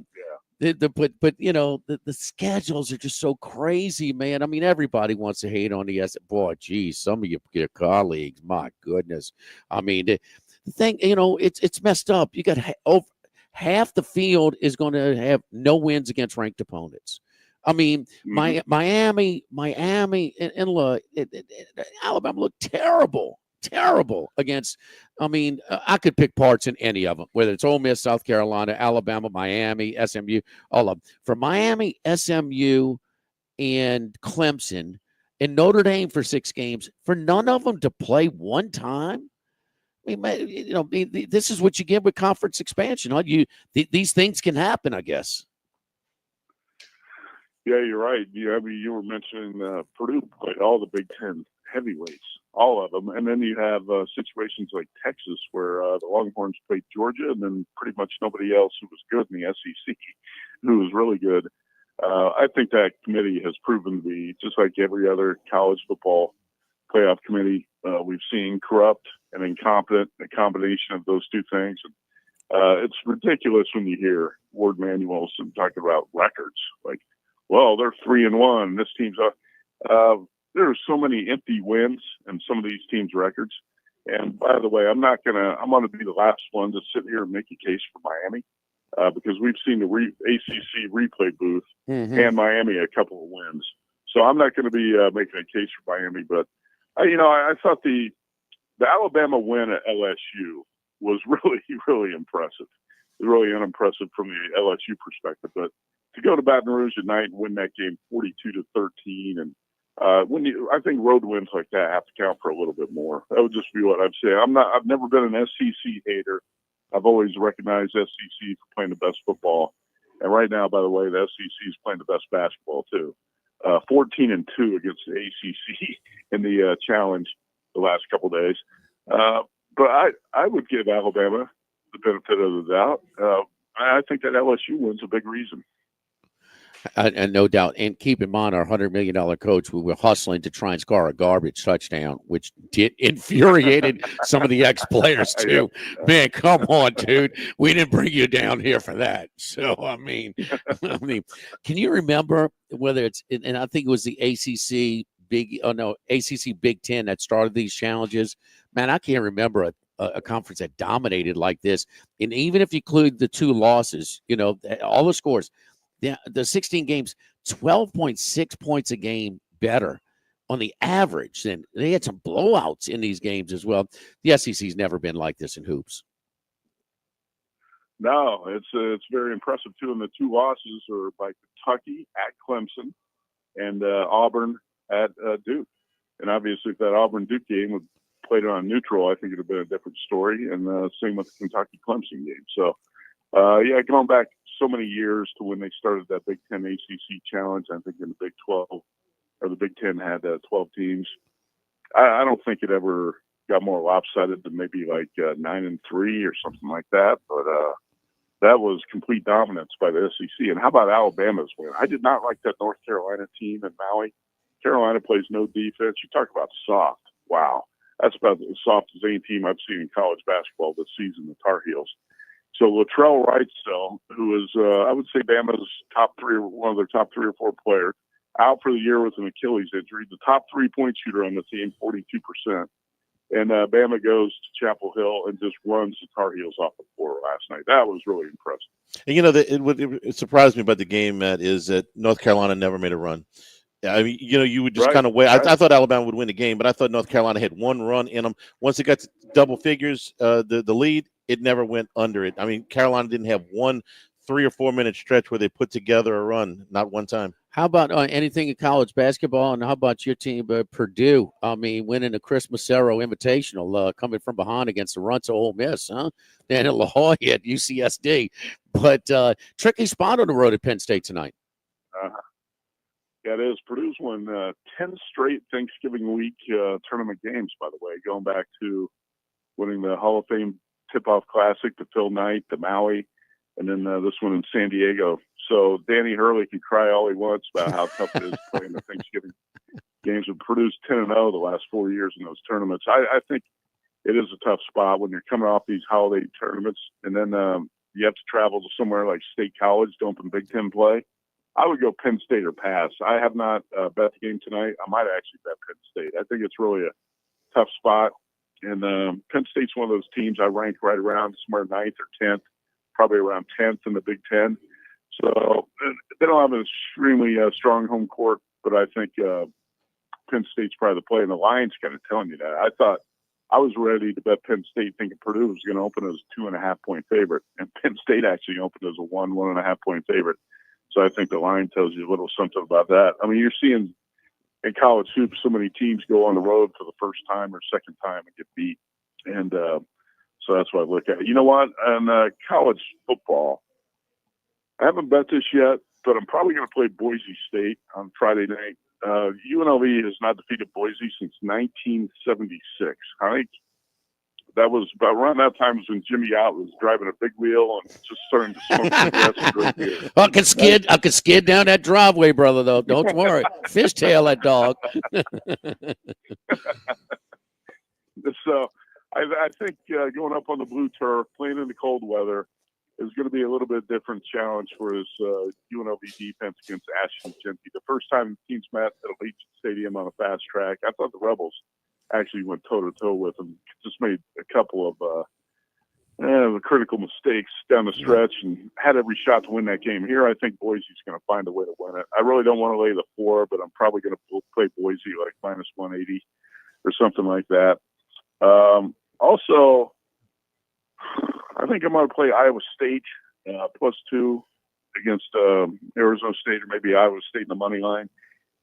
schedules are just so crazy, man. I mean, everybody wants to hate on the boy. Geez, some of your colleagues, my goodness. I mean, the thing, it's messed up. You got over half the field is going to have no wins against ranked opponents. I mean, Miami, and look, Alabama looked terrible against. I mean, I could pick parts in any of them, whether it's Ole Miss, South Carolina, Alabama, Miami, SMU, all of them. For Miami, SMU, and Clemson, and Notre Dame for 6 games, for none of them to play one time. I mean, this is what you get with conference expansion. Huh? These things can happen, I guess. Yeah, you're right. You were mentioning Purdue played all the Big Ten heavyweights, all of them. And then you have situations like Texas where the Longhorns played Georgia and then pretty much nobody else who was good in the SEC who was really good. I think that committee has proven to be, just like every other college football playoff committee we've seen, corrupt and incompetent, a combination of those two things. It's ridiculous when you hear Ward Manuel talking about records. Like, well, they're 3-1. This team's there are so many empty wins in some of these teams' records. And by the way, I'm going to be the last one to sit here and make a case for Miami because we've seen the ACC replay booth and Miami a couple of wins. So I'm not going to be making a case for Miami, but I thought the Alabama win at LSU was really, really impressive. Really unimpressive from the LSU perspective, but to go to Baton Rouge at night and win that game 42-13, and I think road wins like that have to count for a little bit more. That would just be what I'd say. I've never been an SEC hater. I've always recognized SEC for playing the best football, and right now, by the way, the SEC is playing the best basketball too. 14-2 against the ACC in the challenge the last couple of days. But I would give Alabama the benefit of the doubt. I think that LSU win's a big reason. And no doubt. And keep in mind, our $100 million coach, we were hustling to try and score a garbage touchdown, which infuriated some of the ex-players too. Man, come on, dude. We didn't bring you down here for that. So, I mean, can you remember whether it's, and I think it was the ACC Big Ten that started these challenges. Man, I can't remember a conference that dominated like this. And even if you include the 2 losses, all the scores, the 16 games, 12.6 points a game better on the average. And they had some blowouts in these games as well. The SEC's never been like this in hoops. No, it's very impressive too. And the 2 losses are by Kentucky at Clemson and Auburn at Duke. And obviously, if that Auburn-Duke game would played on neutral, I think it would have been a different story. And same with the Kentucky-Clemson game. So, going back so many years to when they started that Big Ten ACC challenge, I think in the Big 12 or the Big Ten had 12 teams. I don't think it ever got more lopsided than maybe like 9-3 or something like that. But that was complete dominance by the SEC. And how about Alabama's win? I did not like that North Carolina team in Maui. Carolina plays no defense. You talk about soft. Wow. That's about as soft as any team I've seen in college basketball this season, the Tar Heels. So Latrell Wright, who is, I would say, Bama's top 3, one of their top 3 or 4 players, out for the year with an Achilles injury. The top 3-point shooter on the team, 42%. And Bama goes to Chapel Hill and just runs the Tar Heels off the floor last night. That was really impressive. And, you know, it surprised me about the game, Matt, is that North Carolina never made a run. I mean, you know, you would just kind of wait. I thought Alabama would win the game, but I thought North Carolina had one run in them. Once it got to double figures, the lead, it never went under it. I mean, Carolina didn't have one 3 or 4 minute stretch where they put together a run, not one time. How about anything in college basketball? And how about your team, Purdue? I mean, winning the Chris Massero Invitational, coming from behind against the Runts of Ole Miss, huh? Daniel La Hoya at UCSD. But tricky spot on the road at Penn State tonight. Yeah, it is. Purdue's won 10 straight Thanksgiving week tournament games, by the way, going back to winning the Hall of Fame Tip-Off Classic, the Phil Knight, the Maui, and then this one in San Diego. So Danny Hurley can cry all he wants about how tough it is playing the Thanksgiving games. But Purdue's 10-0 the last 4 years in those tournaments. I think it is a tough spot when you're coming off these holiday tournaments, and then you have to travel to somewhere like State College to open Big Ten play. I would go Penn State or pass. I have not bet the game tonight. I might actually bet Penn State. I think it's really a tough spot. And Penn State's one of those teams I rank right around somewhere 9th or 10th, probably around 10th in the Big Ten. So they don't have an extremely strong home court, but I think Penn State's probably the play. And the line's kind of telling you that. I thought I was ready to bet Penn State, thinking Purdue was going to open as a 2.5-point favorite. And Penn State actually opened as a 1.5-point favorite. So I think the line tells you a little something about that. I mean, you're seeing in college hoops so many teams go on the road for the first time or second time and get beat. And so that's what I look at. You know what? On college football, I haven't bet this yet, but I'm probably going to play Boise State on Friday night. UNLV has not defeated Boise since 1976. I think that was about around that time was when Jimmy Ott was driving a big wheel and just starting to smoke cigarettes and drink beer. I could skid down that driveway, brother, though. Don't worry. Fishtail that dog. So I think going up on the blue turf, playing in the cold weather, is going to be a little bit different challenge for his UNLV defense against Ashton Genty. The first time the teams met at Allegiant Stadium on a fast track, I thought the Rebels actually went toe-to-toe with them, just made a couple of critical mistakes down the stretch and had every shot to win that game. Here, I think Boise's going to find a way to win it. I really don't want to lay the 4, but I'm probably going to play Boise like minus 180 or something like that. Also, I think I'm going to play Iowa State +2 against Arizona State, or maybe Iowa State in the money line.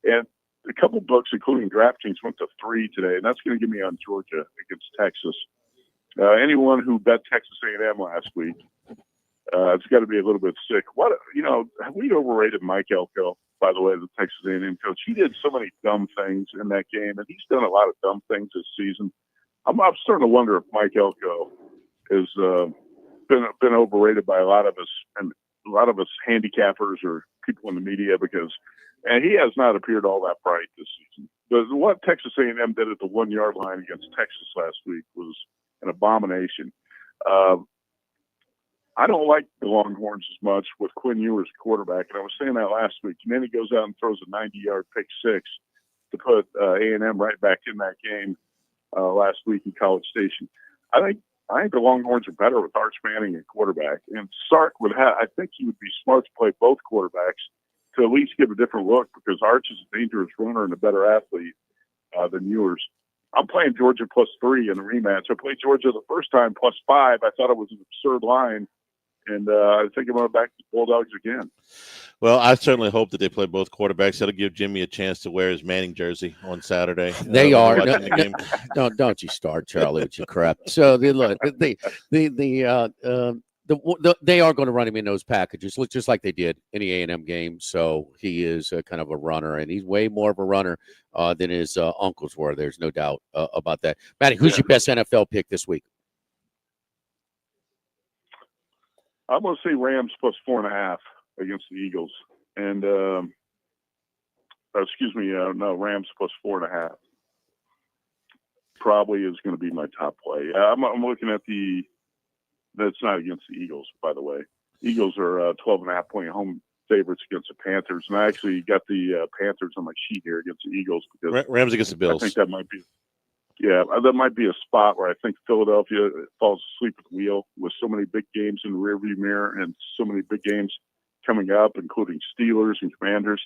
And a couple books, including DraftKings, went to 3 today, and that's going to give me on Georgia against Texas. Anyone who bet Texas A&M last week, it's got to be a little bit sick. Have we overrated Mike Elko, by the way, the Texas A&M coach? He did so many dumb things in that game, and he's done a lot of dumb things this season. I'm starting to wonder if Mike Elko has been overrated by a lot of us, and a lot of us handicappers or people in the media, and he has not appeared all that bright this season. But what Texas A&M did at the 1-yard line against Texas last week was an abomination. I don't like the Longhorns as much with Quinn Ewers quarterback, and I was saying that last week. And then he goes out and throws a 90-yard pick six to put A&M right back in that game last week in College Station. I think the Longhorns are better with Arch Manning at quarterback, and Sark I think he would be smart to play both quarterbacks to at least give a different look, because Arch is a dangerous runner and a better athlete than Ewers. I'm playing Georgia +3 in the rematch. I played Georgia the first time +5. I thought it was an absurd line, and I think I'm going to back the Bulldogs again. Well, I certainly hope that they play both quarterbacks. That'll give Jimmy a chance to wear his Manning jersey on Saturday. They are. Watching the game. Don't you start, Charlie, with your crap. So they are going to run him in those packages, just like they did in the A&M game. So he is kind of a runner, and he's way more of a runner than his uncles were. There's no doubt about that. Matty, who's your best NFL pick this week? I'm going to say Rams +4.5 against the Eagles. And, Rams +4.5 probably is going to be my top play. I'm looking at that's not against the Eagles, by the way. Eagles are 12.5-point home favorites against the Panthers. And I actually got the Panthers on my sheet here against the Eagles because Rams against the Bills. I think that might be a spot where I think Philadelphia falls asleep at the wheel with so many big games in the rearview mirror and so many big games coming up, including Steelers and Commanders.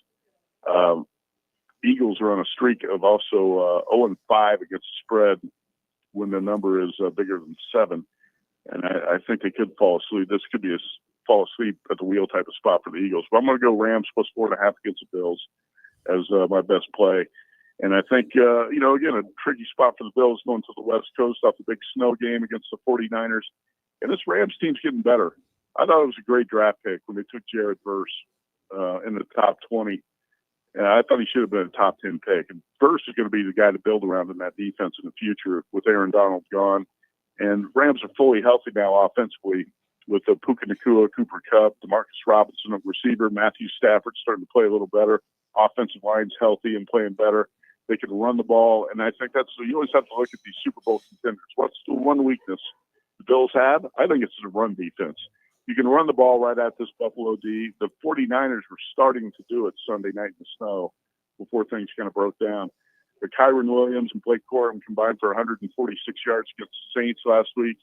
Eagles are on a streak of also 0-5 against the spread when the number is bigger than 7. And I think they could fall asleep. This could be a fall asleep at the wheel type of spot for the Eagles. But I'm going to go Rams plus 4.5 against the Bills as my best play. And I think, again, a tricky spot for the Bills going to the West Coast off the big snow game against the 49ers. And this Rams team's getting better. I thought it was a great draft pick when they took Jared Verse in the top 20. And I thought he should have been a top 10 pick. And Verse is going to be the guy to build around in that defense in the future with Aaron Donald gone. And Rams are fully healthy now offensively with Puka Nacua, Cooper Kupp, DeMarcus Robinson at receiver, Matthew Stafford starting to play a little better. Offensive line's healthy and playing better. They can run the ball. And I think you always have to look at these Super Bowl contenders. What's the one weakness the Bills have? I think it's the run defense. You can run the ball right at this Buffalo D. The 49ers were starting to do it Sunday night in the snow before things kind of broke down. But Kyron Williams and Blake Corum combined for 146 yards against the Saints last week.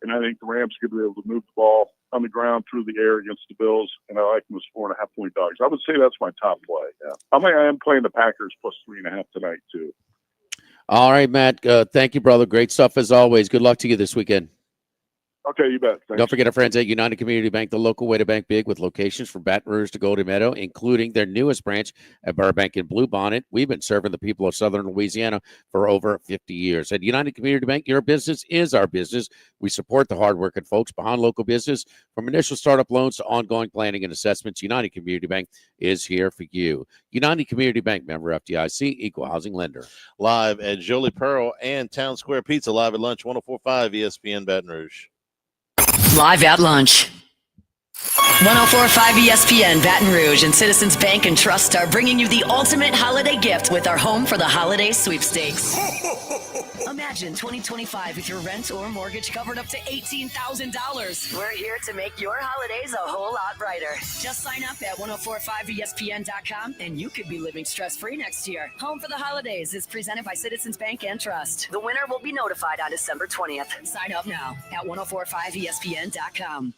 And I think the Rams are going to be able to move the ball on the ground through the air against the Bills. And I like them as 4.5-point dogs. I would say that's my top play. Yeah. I am playing the Packers plus 3.5 tonight, too. All right, Matt. Thank you, brother. Great stuff as always. Good luck to you this weekend. Okay, you bet. Thanks. Don't forget our friends at United Community Bank, the local way to bank big with locations from Baton Rouge to Golden Meadow, including their newest branch at Burbank and Bluebonnet. We've been serving the people of Southern Louisiana for over 50 years. At United Community Bank, your business is our business. We support the hardworking folks behind local business. From initial startup loans to ongoing planning and assessments, United Community Bank is here for you. United Community Bank, member FDIC, equal housing lender. Live at Jolie Pearl and Town Square Pizza, live at lunch, 104.5 ESPN Baton Rouge. Live at lunch. 104.5 ESPN Baton Rouge and Citizens Bank and Trust are bringing you the ultimate holiday gift with our Home for the Holiday sweepstakes. Imagine 2025 with your rent or mortgage covered up to $18,000. We're here to make your holidays a whole lot brighter. Just sign up at 1045ESPN.com and you could be living stress-free next year. Home for the Holidays is presented by Citizens Bank and Trust. The winner will be notified on December 20th. Sign up now at 1045ESPN.com.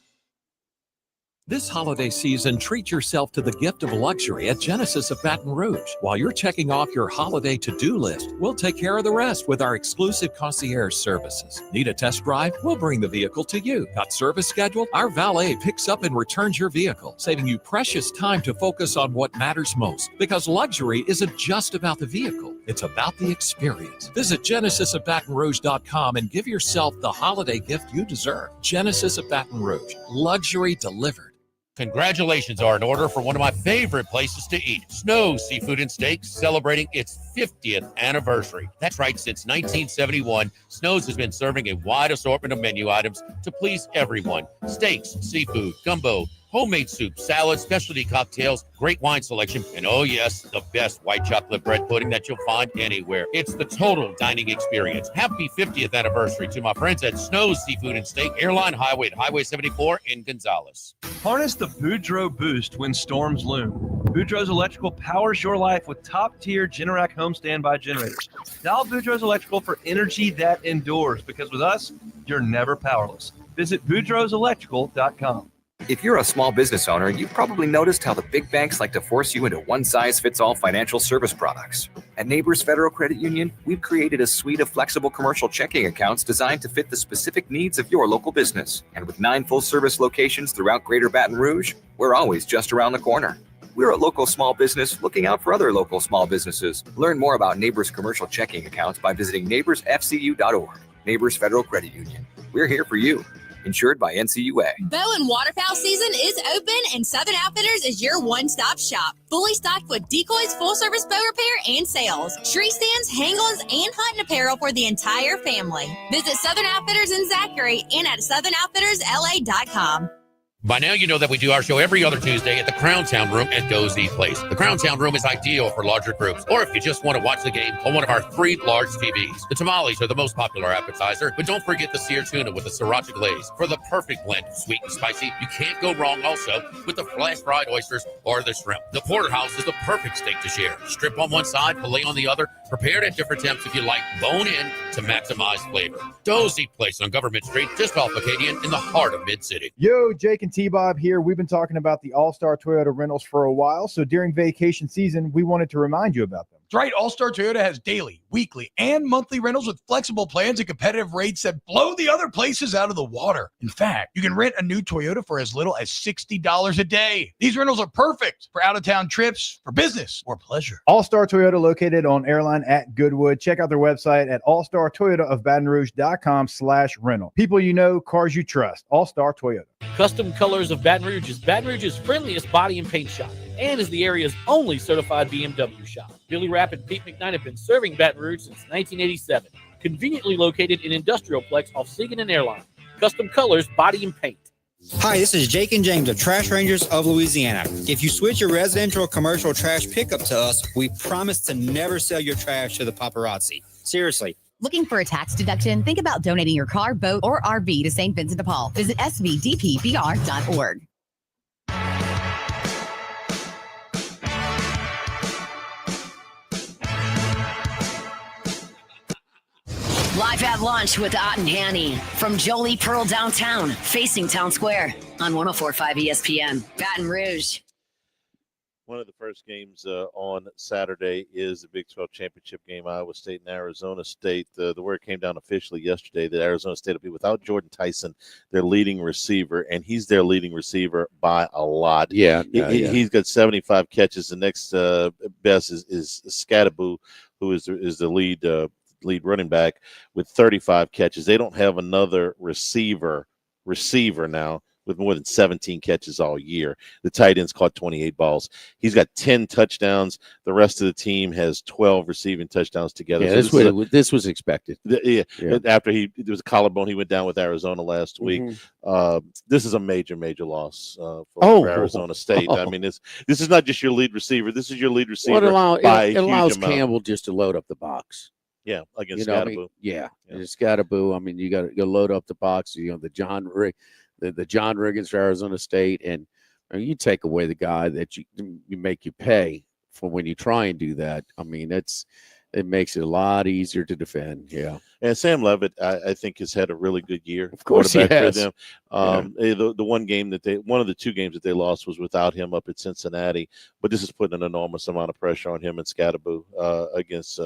This holiday season, treat yourself to the gift of luxury at Genesis of Baton Rouge. While you're checking off your holiday to-do list, we'll take care of the rest with our exclusive concierge services. Need a test drive? We'll bring the vehicle to you. Got service scheduled? Our valet picks up and returns your vehicle, saving you precious time to focus on what matters most. Because luxury isn't just about the vehicle, it's about the experience. Visit genesisofbatonrouge.com and give yourself the holiday gift you deserve. Genesis of Baton Rouge. Luxury delivered. Congratulations are in order for one of my favorite places to eat, Snow Seafood and Steaks, celebrating its 50th anniversary. That's right, since 1971, Snow's has been serving a wide assortment of menu items to please everyone. Steaks, seafood, gumbo, homemade soup, salads, specialty cocktails, great wine selection, and oh yes, the best white chocolate bread pudding that you'll find anywhere. It's the total dining experience. Happy 50th anniversary to my friends at Snow's Seafood and Steak, Airline Highway at Highway 74 in Gonzales. Harness the Boudreaux boost when storms loom. Boudreaux's Electrical powers your life with top-tier Generac home standby generators. Dial Boudreaux's Electrical for energy that endures, because with us, you're never powerless. Visit BoudreauxElectrical.com. If you're a small business owner, you've probably noticed how the big banks like to force you into one-size-fits-all financial service products. At Neighbors Federal Credit Union, we've created a suite of flexible commercial checking accounts designed to fit the specific needs of your local business. And with 9 full-service locations throughout Greater Baton Rouge, we're always just around the corner. We're a local small business looking out for other local small businesses. Learn more about Neighbors commercial checking accounts by visiting neighborsfcu.org. Neighbors Federal Credit Union. We're here for you. Insured by NCUA. Bow and waterfowl season is open, and Southern Outfitters is your one-stop shop. Fully stocked with decoys, full-service bow repair, and sales. Tree stands, hang-ons, and hunting apparel for the entire family. Visit Southern Outfitters in Zachary and at SouthernOutfittersLA.com. By now, you know that we do our show every other Tuesday at the Crown Town Room at Doe's Eat Place. The Crown Town Room is ideal for larger groups, or if you just want to watch the game on one of our 3 large TVs. The tamales are the most popular appetizer, but don't forget the seared tuna with the sriracha glaze for the perfect blend of sweet and spicy. You can't go wrong also with the flash fried oysters or the shrimp. The porterhouse is the perfect steak to share. Strip on one side, filet on the other, prepared at different temps if you like, bone in to maximize flavor. Doe's Eat Place on Government Street, just off Acadian in the heart of Mid-City. Yo, Jake and T-Bob here. We've been talking about the All-Star Toyota rentals for a while, so during vacation season, we wanted to remind you about them. That's right. All-Star Toyota has daily, weekly, and monthly rentals with flexible plans and competitive rates that blow the other places out of the water. In fact, you can rent a new Toyota for as little as $60 a day. These rentals are perfect for out-of-town trips, for business, or pleasure. All-Star Toyota located on Airline at Goodwood. Check out their website at allstartoyotaofbatonrouge.com/rental. People you know, cars you trust. All-Star Toyota. Custom Colors of Baton Rouge is Baton Rouge's friendliest body and paint shop and is the area's only certified BMW shop. Billy Rapp and Pete McKnight have been serving Baton Rouge since 1987. Conveniently located in Industrial Plex off Segan and Airline. Custom Colors Body and Paint. Hi, this is Jake and James of Trash Rangers of Louisiana. If you switch your residential or commercial trash pickup to us, we promise to never sell your trash to the paparazzi. Seriously. Looking for a tax deduction? Think about donating your car, boat, or RV to St. Vincent de Paul. Visit svdpbr.org. Live at lunch with Ott and Hanny from Jolie Pearl downtown, facing Town Square on 104.5 ESPN, Baton Rouge. One of the first games on Saturday is the Big 12 championship game, Iowa State and Arizona State. The word came down officially yesterday that Arizona State will be without Jordan Tyson, their leading receiver, and he's their leading receiver by a lot. He's got 75 catches. The next best is Scattaboo, who is the lead running back with 35 catches. They don't have another receiver now with more than 17 catches all year. The tight end's caught 28 balls. He's got 10 touchdowns. The rest of the team has 12 receiving touchdowns together. Yeah, So this was expected. After there was a collarbone, he went down with Arizona last week. This is a major loss for Arizona State. I mean, this is not just your lead receiver. This is your lead receiver by a huge allows amount. Campbell just to load up the box. Yeah, against Scattaboo. Scattaboo. Scattaboo. I mean, you load up the box. The John Riggins for Arizona State, and you take away the guy that you make you pay for when you try and do that. I mean, it makes it a lot easier to defend. Yeah. And Sam Levitt, I think, has had a really good year. Of course, he has. For them. The one of the 2 games that they lost was without him up at Cincinnati. But this is putting an enormous amount of pressure on him and Scattaboo against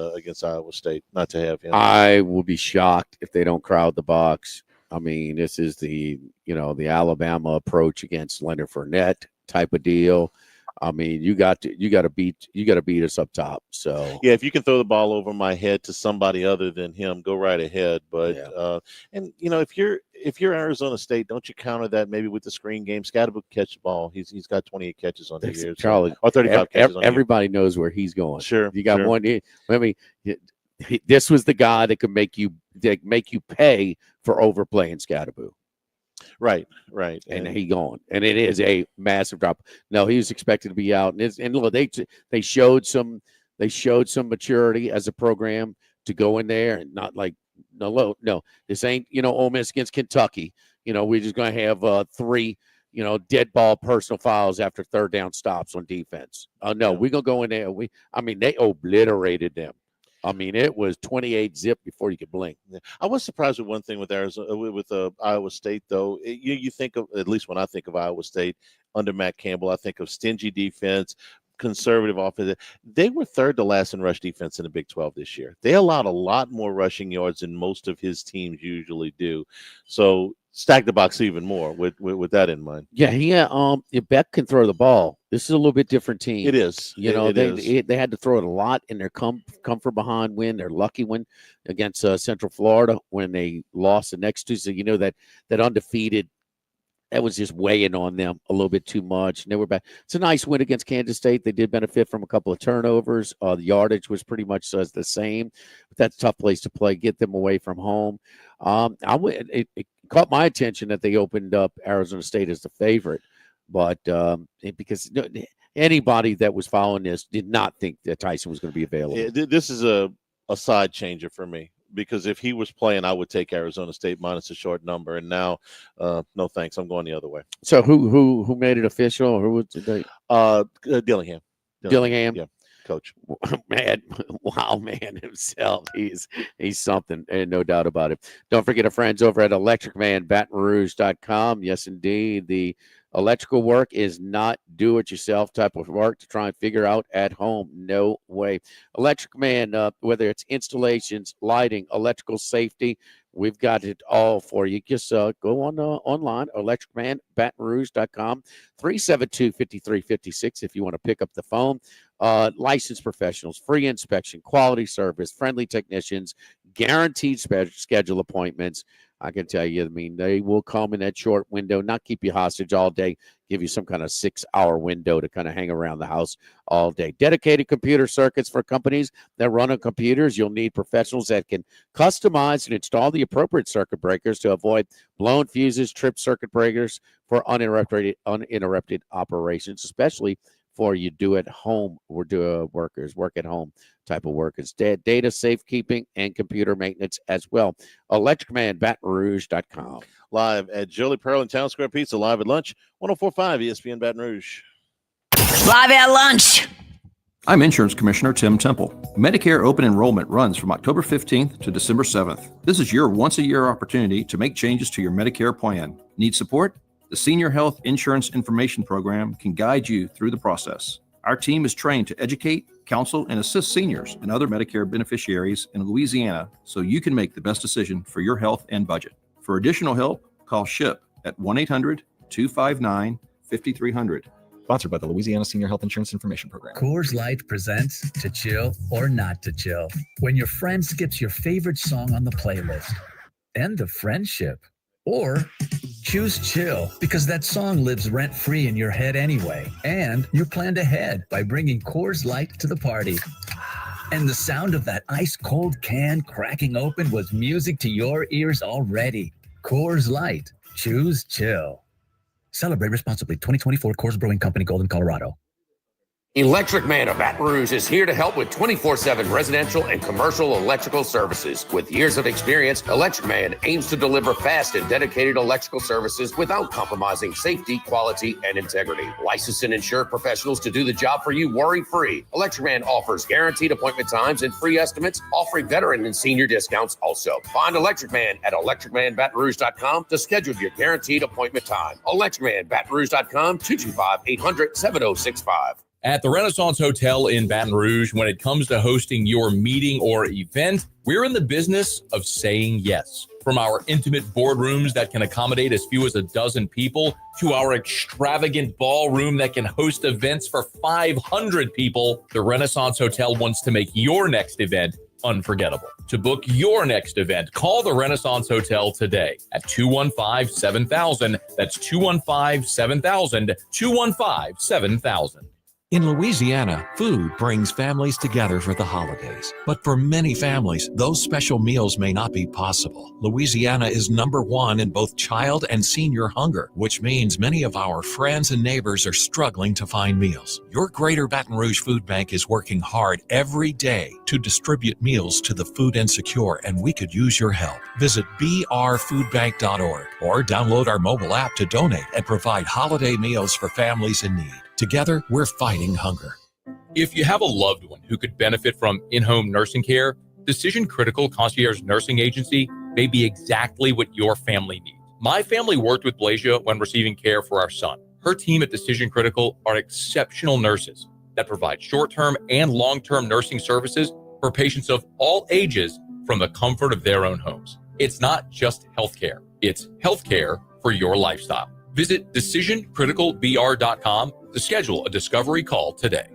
Iowa State. Not to have him. I will be shocked if they don't crowd the box. I mean, this is the Alabama approach against Leonard Fournette type of deal. I mean, you got to beat us up top. So yeah, if you can throw the ball over my head to somebody other than him, go right ahead. But if you're Arizona State, don't you counter that maybe with the screen game? Scattaboo can catch the ball. He's got 28 catches on the year, Charlie, or 35 catches on the year. Everybody knows where he's going. Sure, you got one. I mean, this was the guy that could make you pay for overplaying Scattaboo. Right. And he gone, and it is a massive drop. No, he was expected to be out, and look, they showed some maturity as a program to go in there and not like no, this ain't Ole Miss against Kentucky. We're just going to have 3 dead ball personal fouls after third down stops on defense. No, we're going to go in there. They obliterated them. I mean, it was 28 zip before you could blink. I was surprised with one thing with Iowa State, though. You think of, at least when I think of Iowa State under Matt Campbell, I think of stingy defense, conservative offense. They were third to last in rush defense in the Big 12 this year. They allowed a lot more rushing yards than most of his teams usually do. So stack the box even more with that in mind. If Beck can throw the ball, this is a little bit different team. It is. They had to throw it a lot in their come from behind win, their lucky win against Central Florida when they lost the next two. So that undefeated, that was just weighing on them a little bit too much. And they were back. It's a nice win against Kansas State. They did benefit from a couple of turnovers. The yardage was pretty much the same. But that's a tough place to play. Get them away from home. caught my attention that they opened up Arizona State as the favorite, but because anybody that was following this did not think that Tyson was going to be available. This is a side changer for me, because if he was playing, I would take Arizona State minus a short number. And now, no thanks, I'm going the other way. So who made it official? Who was they? Dillingham. Dillingham, yeah, coach. Man, wow, man himself. He's something, and no doubt about it. Don't forget our friends over at electricmanbatonrouge.com. Yes, indeed, the electrical work is not do-it-yourself type of work to try and figure out at home. No way. Electric Man, whether it's installations, lighting, electrical safety, we've got it all for you. Just go on online, electricmanbatonrouge.com, 372-5356 if you want to pick up the phone. Licensed professionals, free inspection, quality service, friendly technicians, guaranteed schedule appointments. I can tell you, I mean, they will come in that short window, not keep you hostage all day, give you some kind of 6-hour window to kind of hang around the house all day. Dedicated computer circuits for companies that run on computers. You'll need professionals that can customize and install the appropriate circuit breakers to avoid blown fuses, tripped circuit breakers for uninterrupted operations, especially for you do-at-home workers, work-at-home type of workers. Data safekeeping and computer maintenance as well. electricmanbatonrouge.com. Live at Jolie Pearl and Town Square Pizza, live at lunch, 104.5 ESPN Baton Rouge. Live at lunch. I'm Insurance Commissioner Tim Temple. Medicare open enrollment runs from October 15th to December 7th. This is your once-a-year opportunity to make changes to your Medicare plan. Need support? The Senior Health Insurance Information Program can guide you through the process. Our team is trained to educate, counsel, and assist seniors and other Medicare beneficiaries in Louisiana so you can make the best decision for your health and budget. For additional help, call SHIP at 1-800-259-5300. Sponsored by the Louisiana Senior Health Insurance Information Program. Coors Light presents To Chill or Not to Chill. When your friend skips your favorite song on the playlist. End of friendship. Or choose chill because that song lives rent-free in your head anyway. And you planned ahead by bringing Coors Light to the party. And the sound of that ice-cold can cracking open was music to your ears already. Coors Light. Choose chill. Celebrate responsibly. 2024 Coors Brewing Company, Golden, Colorado. Electric Man of Baton Rouge is here to help with 24/7 residential and commercial electrical services. With years of experience, Electric Man aims to deliver fast and dedicated electrical services without compromising safety, quality, and integrity. Licensed and insured professionals to do the job for you worry-free. Electric Man offers guaranteed appointment times and free estimates, offering veteran and senior discounts also. Find Electric Man at electricmanbatonrouge.com to schedule your guaranteed appointment time. electricmanbatonrouge.com, 225-800-7065. At the Renaissance Hotel in Baton Rouge, when it comes to hosting your meeting or event, we're in the business of saying yes. From our intimate boardrooms that can accommodate as few as a dozen people to our extravagant ballroom that can host events for 500 people, the Renaissance Hotel wants to make your next event unforgettable. To book your next event, call the Renaissance Hotel today at 215-7000. That's 215-7000, 215-7000. In Louisiana, food brings families together for the holidays. But for many families, those special meals may not be possible. Louisiana is #1 in both child and senior hunger, which means many of our friends and neighbors are struggling to find meals. Your Greater Baton Rouge Food Bank is working hard every day to distribute meals to the food insecure, and we could use your help. Visit brfoodbank.org or download our mobile app to donate and provide holiday meals for families in need. Together, we're fighting hunger. If you have a loved one who could benefit from in-home nursing care, Decision Critical Concierge Nursing Agency may be exactly what your family needs. My family worked with Blasia when receiving care for our son. Her team at Decision Critical are exceptional nurses that provide short-term and long-term nursing services for patients of all ages from the comfort of their own homes. It's not just healthcare. It's healthcare for your lifestyle. Visit DecisionCriticalBR.com to schedule a discovery call today.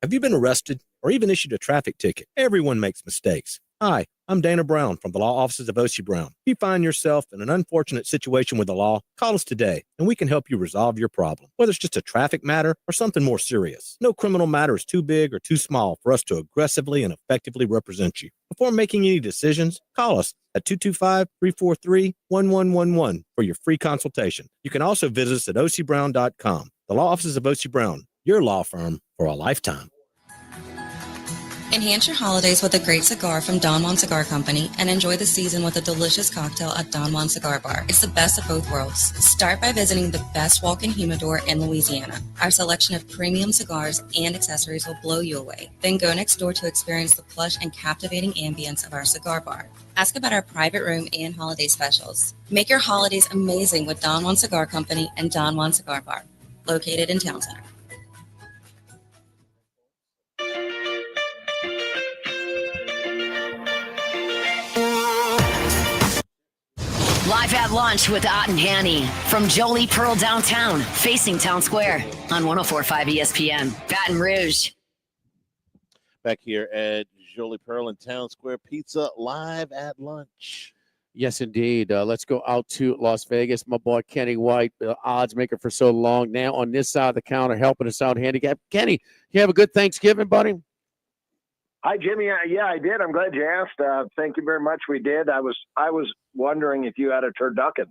Have you been arrested or even issued a traffic ticket? Everyone makes mistakes. Hi, I'm Dana Brown from the law offices of O.C. Brown. If you find yourself in an unfortunate situation with the law, call us today, and we can help you resolve your problem, whether it's just a traffic matter or something more serious. No criminal matter is too big or too small for us to aggressively and effectively represent you. Before making any decisions, call us at 225-343-1111 for your free consultation. You can also visit us at ocbrown.com. The law offices of O.C. Brown, your law firm for a lifetime. Enhance your holidays with a great cigar from Don Juan Cigar Company and enjoy the season with a delicious cocktail at Don Juan Cigar Bar. It's the best of both worlds. Start by visiting the best walk-in humidor in Louisiana. Our selection of premium cigars and accessories will blow you away. Then go next door to experience the plush and captivating ambience of our cigar bar. Ask about our private room and holiday specials. Make your holidays amazing with Don Juan Cigar Company and Don Juan Cigar Bar, located in Towne Center. Live at lunch with Ott and Hanny from Jolie Pearl downtown, facing Town Square on 104.5 ESPN, Baton Rouge. Back here at Jolie Pearl in Town Square, pizza live at lunch. Yes, indeed. Let's go out to Las Vegas. My boy Kenny White, odds maker for so long, now on this side of the counter helping us out handicap. Kenny, you have a good Thanksgiving, buddy? Hi, Jimmy. Yeah, I did. I'm glad you asked. Thank you very much. We did. I was wondering if you had a turducken.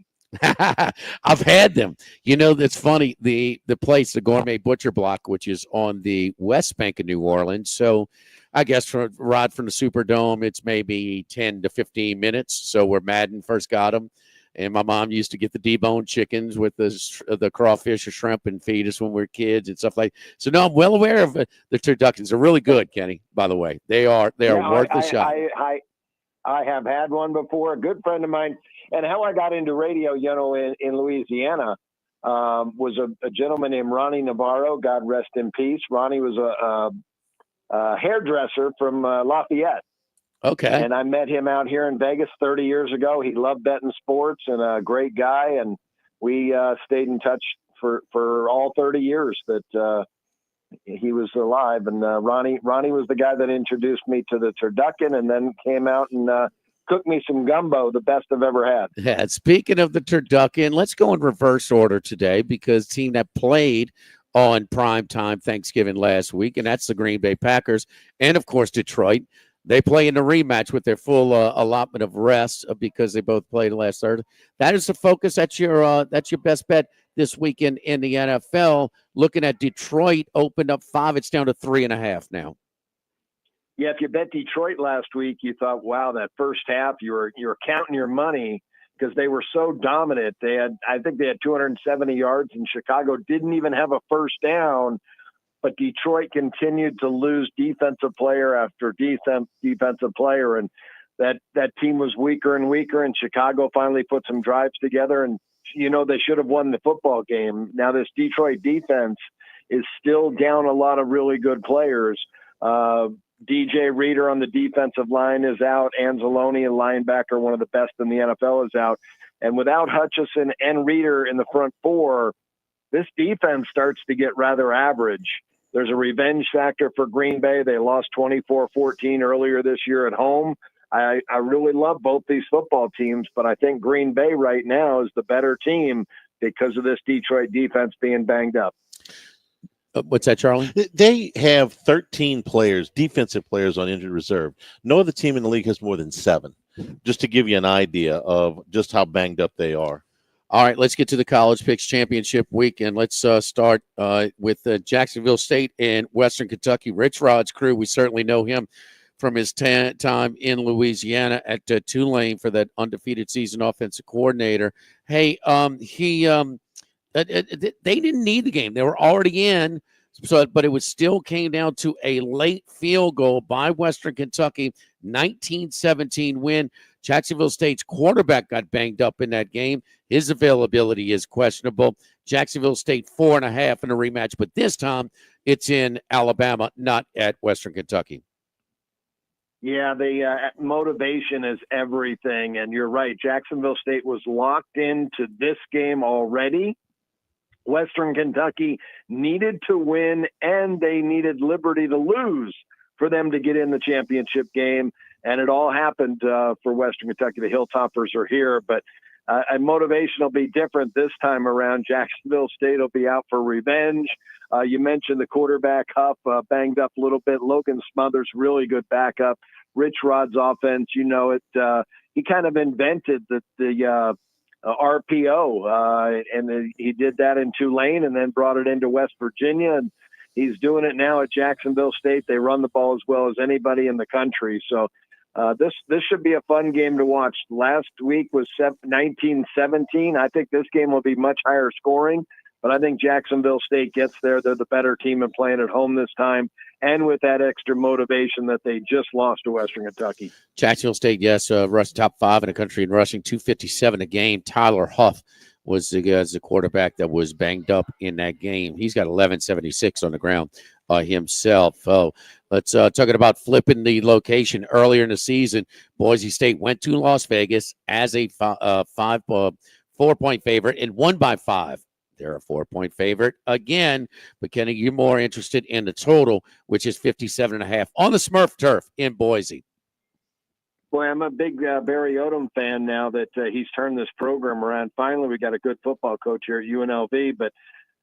I've had them. You know, that's funny. The place, the Gourmet Butcher Block, which is on the west bank of New Orleans. So I guess from a ride from the Superdome, it's maybe 10 to 15 minutes. So where Madden first got them. And my mom used to get the deboned chickens with the crawfish or shrimp and feed us when we were kids and stuff like that. So, no, I'm well aware of the turduckens. They're really good, Kenny, by the way. They are worth the shot. I have had one before. A good friend of mine, and how I got into radio, in Louisiana, was a gentleman named Ronnie Navarro. God rest in peace. Ronnie was a hairdresser from Lafayette. Okay. And I met him out here in Vegas 30 years ago. He loved betting sports and a great guy. And we stayed in touch for all 30 years that he was alive. And Ronnie was the guy that introduced me to the turducken and then came out and cooked me some gumbo, the best I've ever had. Yeah. Speaking of the turducken, let's go in reverse order today because team that played on primetime Thanksgiving last week, and that's the Green Bay Packers and, of course, Detroit. They play in the rematch with their full allotment of rest because they both played last Thursday. That is the focus. That's your best bet this weekend in the NFL. Looking at Detroit, opened up 5. It's down to 3.5 now. Yeah, if you bet Detroit last week, you thought, wow, that first half you were counting your money because they were so dominant. I think they had 270 yards, and Chicago didn't even have a first down. But Detroit continued to lose defensive player after defensive player, and that team was weaker and weaker, and Chicago finally put some drives together, and, they should have won the football game. Now this Detroit defense is still down a lot of really good players. DJ Reader on the defensive line is out. Anzalone, a linebacker, one of the best in the NFL, is out. And without Hutchison and Reader in the front four, this defense starts to get rather average. There's a revenge factor for Green Bay. They lost 24-14 earlier this year at home. I really love both these football teams, but I think Green Bay right now is the better team because of this Detroit defense being banged up. What's that, Charlie? They have 13 players, defensive players, on injured reserve. No other team in the league has more than 7, just to give you an idea of just how banged up they are. All right, let's get to the College Picks Championship week, and let's start with Jacksonville State and Western Kentucky. Rich Rod's crew, we certainly know him from his time in Louisiana at Tulane for that undefeated season offensive coordinator. Hey, they didn't need the game. They were already in, but it still came down to a late field goal by Western Kentucky, 19-17 win. Jacksonville State's quarterback got banged up in that game. His availability is questionable. Jacksonville State 4.5 in a rematch, but this time it's in Alabama, not at Western Kentucky. Yeah, the motivation is everything, and you're right. Jacksonville State was locked into this game already. Western Kentucky needed to win, and they needed Liberty to lose for them to get in the championship game. And it all happened for Western Kentucky. The Hilltoppers are here, but motivation will be different this time around. Jacksonville State will be out for revenge. You mentioned the quarterback, Huff, banged up a little bit. Logan Smothers, really good backup. Rich Rod's offense, you know it. He kind of invented the RPO, and he did that in Tulane and then brought it into West Virginia. And he's doing it now at Jacksonville State. They run the ball as well as anybody in the country. So this should be a fun game to watch. Last week was 19-17. I think this game will be much higher scoring, but I think Jacksonville State gets there. They're the better team and playing at home this time, and with that extra motivation that they just lost to Western Kentucky. Jacksonville State, yes, rushed top 5 in the country in rushing, 257 a game. Tyler Huff was the quarterback that was banged up in that game. He's got 1176 on the ground himself. Let's talking about flipping the location earlier in the season. Boise State went to Las Vegas as a 4-point favorite and won by 5. They're a 4-point favorite again. But Kenny, you're more interested in the total, which is 57.5 on the Smurf turf in Boise. Boy, I'm a big Barry Odom fan now that he's turned this program around. Finally, we got a good football coach here at UNLV, but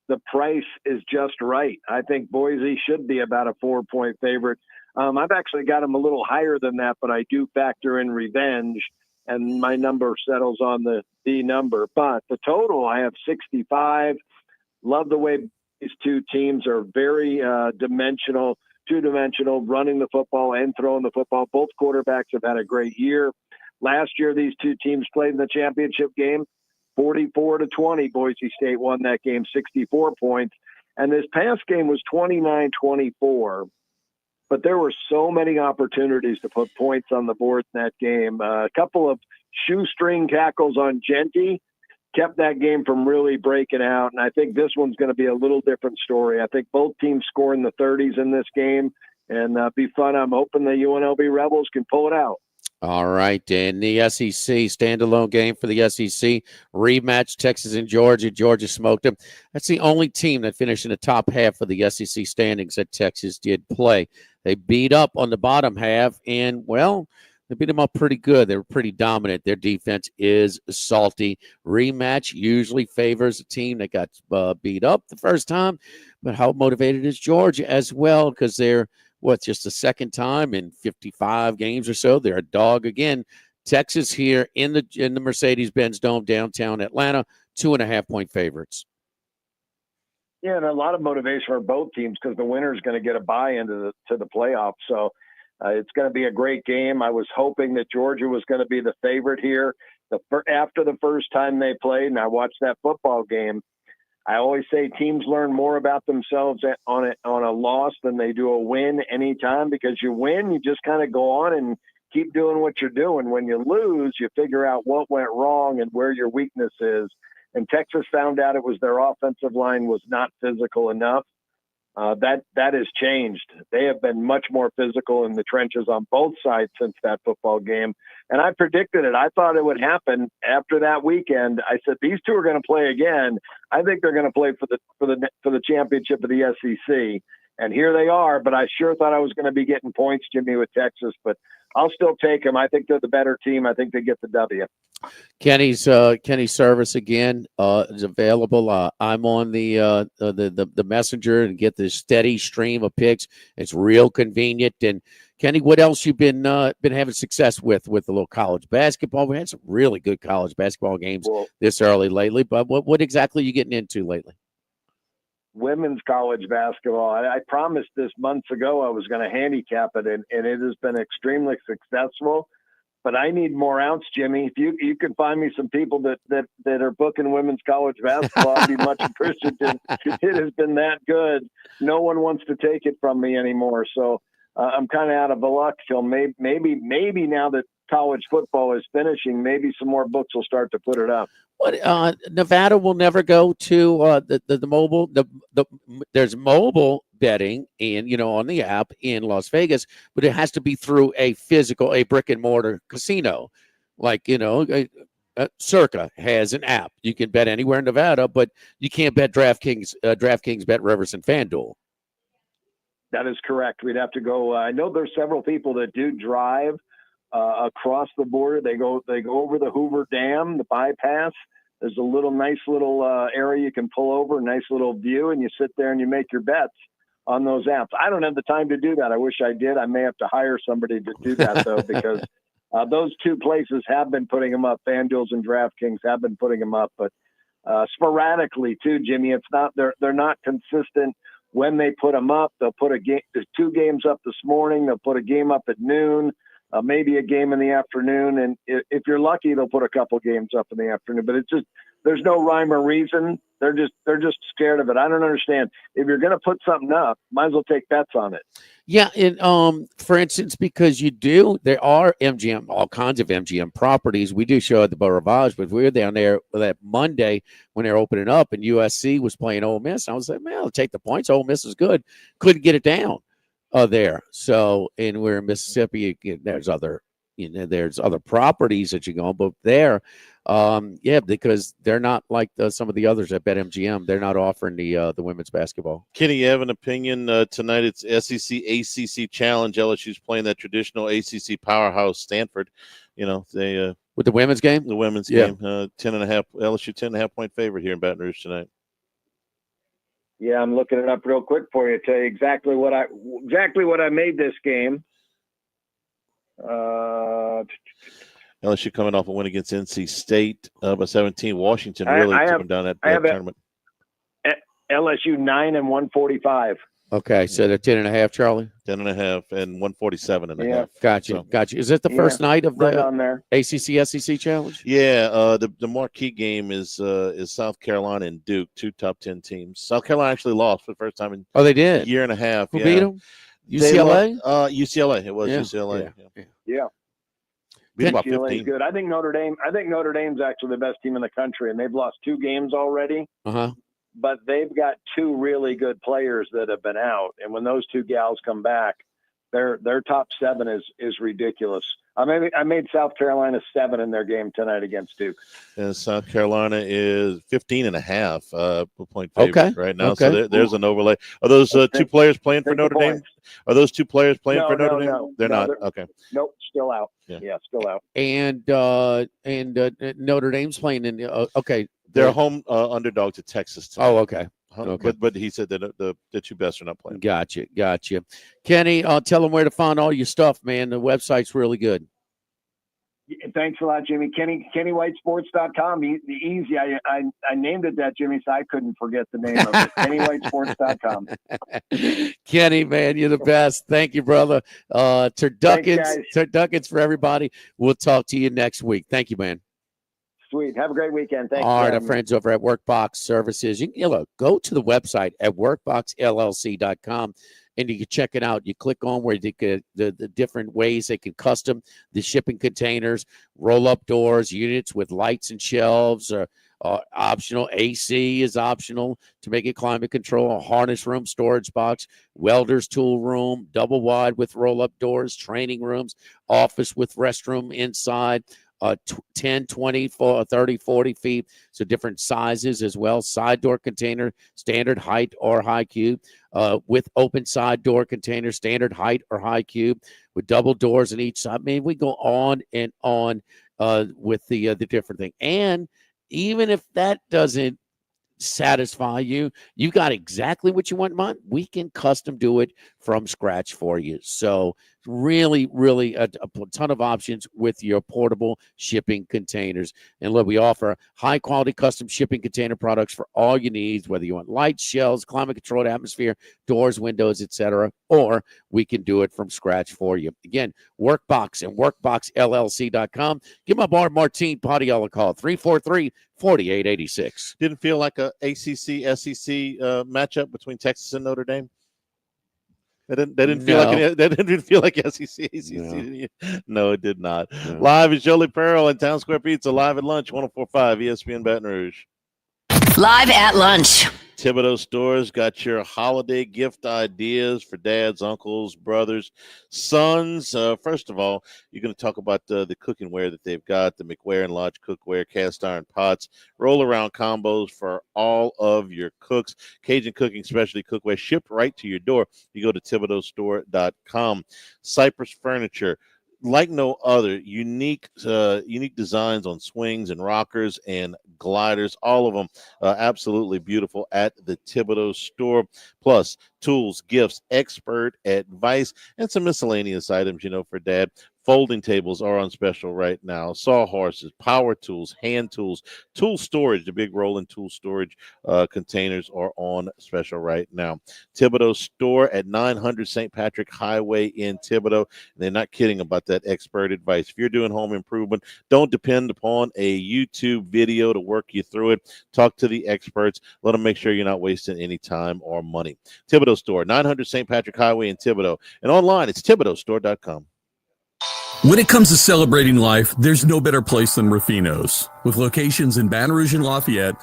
the price is just right. I think Boise should be about a 4-point favorite. I've actually got them a little higher than that, but I do factor in revenge, and my number settles on the number. But the total, I have 65. Love the way these two teams are very two-dimensional, running the football and throwing the football. Both quarterbacks have had a great year. Last year, these two teams played in the championship game. 44-20, Boise State won that game, 64 points. And this past game was 29-24. But there were so many opportunities to put points on the board in that game. A couple of shoestring tackles on Genty kept that game from really breaking out. And I think this one's going to be a little different story. I think both teams score in the 30s in this game, and be fun. I'm hoping the UNLV Rebels can pull it out. All right, and the SEC standalone game for the SEC rematch, Texas and Georgia. Georgia smoked them. That's the only team that finished in the top half of the SEC standings that Texas did play. They beat up on the bottom half, and, well, they beat them up pretty good. They were pretty dominant. Their defense is salty. Rematch usually favors a team that got beat up the first time, but how motivated is Georgia as well, because they're just the second time in 55 games or so. They're a dog again. Texas here in the Mercedes-Benz Dome, downtown Atlanta, 2.5-point favorites. Yeah, and a lot of motivation for both teams because the winner is going to get a bye into the playoffs. So it's going to be a great game. I was hoping that Georgia was going to be the favorite here. After the first time they played, and I watched that football game, I always say teams learn more about themselves on a loss than they do a win anytime, because you win, you just kind of go on and keep doing what you're doing. When you lose, you figure out what went wrong and where your weakness is. And Texas found out it was their offensive line was not physical enough. That has changed. They have been much more physical in the trenches on both sides since that football game. And I predicted it. I thought it would happen after that weekend. I said, these two are going to play again. I think they're going to play for the championship of the SEC. And here they are, but I sure thought I was going to be getting points, Jimmy, with Texas, but I'll still take them. I think they're the better team. I think they get the W. Kenny's service again is available. I'm on the messenger and get this steady stream of picks. It's real convenient. And Kenny, what else you've been having success with a little college basketball? We had some really good college basketball games this early lately. But what exactly are you getting into lately? Women's college basketball. I promised this months ago I was going to handicap it, and it has been extremely successful. But I need more outs, Jimmy. If you can find me some people that are booking women's college basketball, I'd be much appreciative. It has been that good. No one wants to take it from me anymore. So I'm kind of out of luck till maybe now that college football is finishing, maybe some more books will start to put it up. What Nevada will never go to the mobile. There's mobile betting on the app in Las Vegas, but it has to be through a brick and mortar casino, like Circa has an app. You can bet anywhere in Nevada, but you can't bet DraftKings, Bet Rivers, and FanDuel. That is correct. We'd have to go. I know there's several people that do drive across the border. They go over the Hoover Dam, the bypass. There's a nice little area you can pull over, a nice little view, and you sit there and you make your bets on those apps. I don't have the time to do that. I wish I did. I may have to hire somebody to do that though, because those two places have been putting them up. FanDuel's and DraftKings have been putting them up, but sporadically too, Jimmy. It's not they're not consistent when they put them up. They'll put there's 2 games up this morning. They'll put a game up at noon, maybe a game in the afternoon, and if you're lucky, they'll put a couple games up in the afternoon. But it's just there's no rhyme or reason. They're just scared of it. I don't understand. If you're going to put something up, might as well take bets on it. Yeah, and for instance, because there are MGM, all kinds of MGM properties. We do show at the Beau Rivage, but we were down there that Monday when they're opening up, and USC was playing Ole Miss. I was like, man, I'll take the points. Ole Miss is good. Couldn't get it down there. So, and we're in Mississippi. There's other properties that you go on, but there. Because they're not like some of the others at BetMGM. They're not offering the women's basketball. Kenny, you have an opinion tonight? It's SEC ACC Challenge. LSU's playing that traditional ACC powerhouse Stanford. They with the women's game. The women's game, 10.5 LSU 10.5 point favorite here in Baton Rouge tonight. Yeah, I'm looking it up real quick for you. Tell you exactly what I made this game. LSU coming off a win against NC State by 17. Washington really took them down that tournament. LSU 9 and 145. Okay, so they're 10.5, Charlie. 10.5 and 147.5. Gotcha. Is it the first night of the right on there. ACC SEC Challenge? Yeah, the marquee game is South Carolina and Duke, 2 top 10 teams. South Carolina actually lost for the first time in they did a year and a half. Who beat them? UCLA. UCLA. It was UCLA. Yeah. Beat about UCLA 15. is good. I think Notre Dame's actually the best team in the country, and they've lost 2 games already. But they've got 2 really good players that have been out, and when those 2 gals come back, their top 7 is ridiculous. I made South Carolina 7 in their game tonight against Duke. And South Carolina is 15.5 point favorite right now. Okay. So there's an overlay. Are those 2 players playing for Notre Dame? Are those 2 players playing for Notre Dame? No, They're not. Okay. Nope, still out. Yeah, still out. And Notre Dame's playing in. Okay. They're a home underdog to Texas tonight. Oh, okay. But he said that the 2 best are not playing. Gotcha. Kenny, tell them where to find all your stuff, man. The website's really good. Thanks a lot, Jimmy. KennyWhiteSports.com. The easy. I named it that, Jimmy, so I couldn't forget the name of it. KennyWhiteSports.com. Kenny, man, you're the best. Thank you, brother. Turduckets for everybody. We'll talk to you next week. Thank you, man. Sweet. Have a great weekend. Thanks. All right, our friends over at Workbox Services. You can go to the website at workboxllc.com and you can check it out. You click on where you get the different ways they can custom the shipping containers, roll-up doors, units with lights and shelves, optional. AC is optional to make it climate control. A harness room, storage box, welder's tool room, double wide with roll-up doors, training rooms, office with restroom inside. 10, 20, 30, 40 feet. So different sizes as well. Side door container, standard height or high cube. With open side door container, standard height or high cube. With double doors on each side. I mean, we go on and on with the different thing. And even if that doesn't satisfy you, you got exactly what you want in mind, we can custom do it from scratch for you. So really a ton of options with your portable shipping containers. And look, we offer high quality custom shipping container products for all your needs, whether you want lights, shelves, climate controlled atmosphere, doors, windows, etc., or we can do it from scratch for you. Again, Workbox and workboxllc.com. Give my bar Martine Padiella a call, 343-4886. Didn't feel like a ACC SEC matchup between Texas and Notre Dame. They didn't feel like SEC. No, it did not. No. Live is Jolie Pearl and Town Square Pizza. Live at lunch, 104.5 ESPN Baton Rouge. Live at lunch. Thibodeau Stores got your holiday gift ideas for dads, uncles, brothers, sons. First of all, you're going to talk about the cookware that they've got, the McWare and Lodge cookware, cast iron pots, roll-around combos for all of your cooks, Cajun cooking specialty cookware shipped right to your door. You go to ThibodeauStore.com. Cypress Furniture. like no other. Unique designs on swings and rockers and gliders. All of them absolutely beautiful at the Thibodeau store. Plus, tools, gifts, expert advice, and some miscellaneous items, for Dad. Folding tables are on special right now. Sawhorses, power tools, hand tools, tool storage, the big rolling tool storage containers are on special right now. Thibodeau store at 900 St. Patrick Highway in Thibodeau. They're not kidding about that expert advice. If you're doing home improvement, don't depend upon a YouTube video to work you through it. Talk to the experts. Let them make sure you're not wasting any time or money. Thibodeau store, 900 St. Patrick Highway in Thibodeau. And online, it's thibodeaustore.com. When it comes to celebrating life, there's no better place than Rufino's. With locations in Baton Rouge and Lafayette.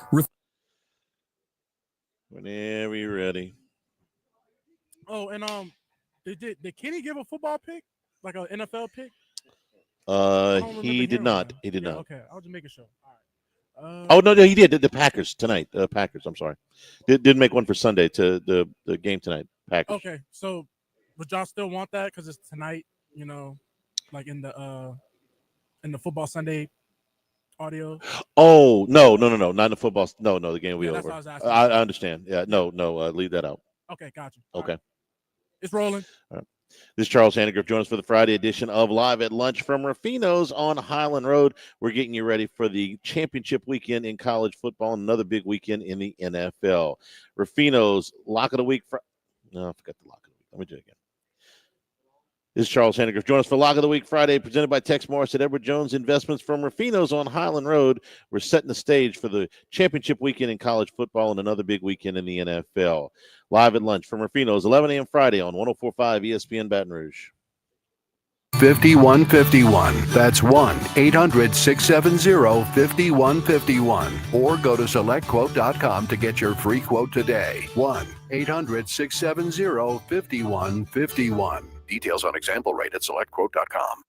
Whenever you're ready. Oh, and did Kenny give a football pick, like an NFL pick? He did not. He did not. Okay, I was just making sure. All right. No, he did. The Packers tonight. Packers. I'm sorry. Did make one for Sunday to the game tonight. Packers. Okay, so would y'all still want that because it's tonight? Like in the football Sunday audio. Oh no, not in the football. No, the game will be over. That's what I was asking. I understand. Yeah, no, leave that out. Okay, gotcha. Okay, it's rolling. All right. This is Charles Handigrove. Join us for the Friday edition of Live at Lunch from Rufino's on Highland Road. We're getting you ready for the championship weekend in college football and another big weekend in the NFL. Rufino's Lock of the Week. No, I forgot the Lock of the Week. Let me do it again. This is Charles Handigrove. Join us for Lock of the Week Friday, presented by Tex Morris at Edward Jones Investments from Rufino's on Highland Road. We're setting the stage for the championship weekend in college football and another big weekend in the NFL. Live at Lunch from Rufino's, 11 a.m. Friday on 104.5 ESPN Baton Rouge. 5151. That's 1-800-670-5151. Or go to selectquote.com to get your free quote today. 1-800-670-5151. Details on example rate at selectquote.com.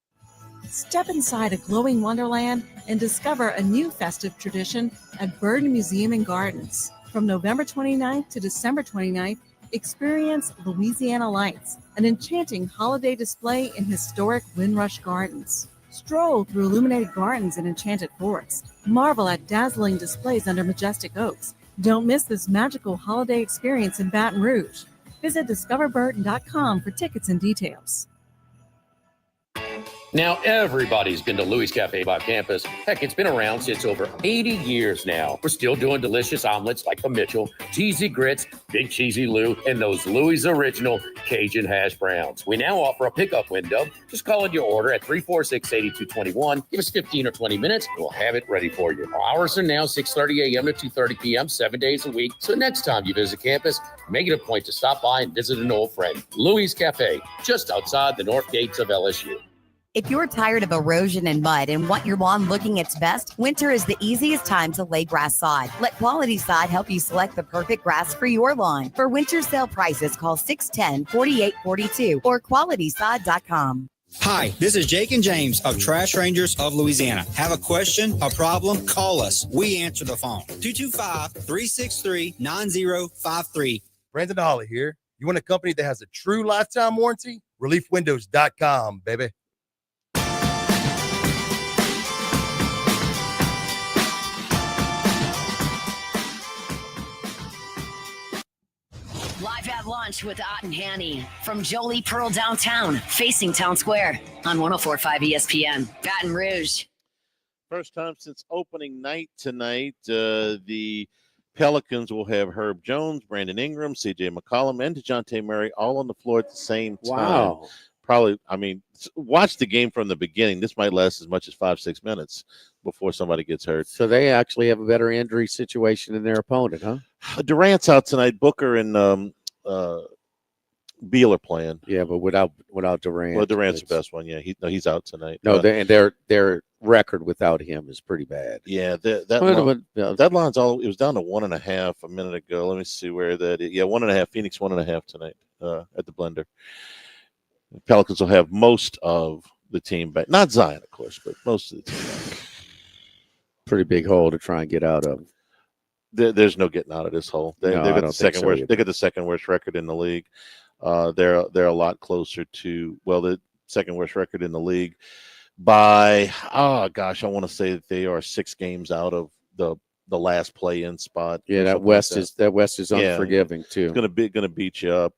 Step inside a glowing wonderland and discover a new festive tradition at Burden Museum and Gardens. From November 29th to December 29th, experience Louisiana Lights, an enchanting holiday display in historic Windrush Gardens. Stroll through illuminated gardens and enchanted forest. Marvel at dazzling displays under majestic oaks. Don't miss this magical holiday experience in Baton Rouge. Visit discoverburton.com for tickets and details. Now, everybody's been to Louis Cafe by campus. Heck, it's been around since over 80 years now. We're still doing delicious omelets like the Mitchell, cheesy grits, big cheesy Lou, and those Louis' original Cajun hash browns. We now offer a pickup window. Just call in your order at 346-8221. Give us 15 or 20 minutes, and we'll have it ready for you. Our hours are now 6:30 a.m. to 2:30 p.m., 7 days a week. So next time you visit campus, make it a point to stop by and visit an old friend. Louis Cafe, just outside the north gates of LSU. If you're tired of erosion and mud and want your lawn looking its best, winter is the easiest time to lay grass sod. Let Quality Sod help you select the perfect grass for your lawn. For winter sale prices, call 610-4842 or QualitySod.com. Hi, this is Jake and James of Trash Rangers of Louisiana. Have a question, a problem? Call us. We answer the phone. 225-363-9053. Brandon Holly here. You want a company that has a true lifetime warranty? ReliefWindows.com, baby. Live at Lunch with Ott and Hanny from Jolie Pearl downtown, facing Town Square on 104.5 ESPN, Baton Rouge. First time since opening night tonight, the Pelicans will have Herb Jones, Brandon Ingram, C.J. McCollum, and DeJounte Murray all on the floor at the same time. Wow. Probably, watch the game from the beginning. This might last as much as 5-6 minutes before somebody gets hurt. So they actually have a better injury situation than their opponent, huh? Durant's out tonight. Booker and Beal are playing. Yeah, but without Durant. Well, Durant's the best one. Yeah, he's out tonight. No, their record without him is pretty bad. Yeah, that line's all. It was down to 1.5 a minute ago. Let me see where that is. Yeah, 1.5. Phoenix 1.5 tonight at the Blender. The Pelicans will have most of the team back. Not Zion, of course, but most of the team back. Pretty big hole to try and get out of. There's no getting out of this hole. They got the second worst. They got the second worst record in the league. They're a lot closer to the second worst record in the league by, I want to say that they are 6 games out of the last play-in spot. Yeah, that West is unforgiving too. It's gonna beat you up.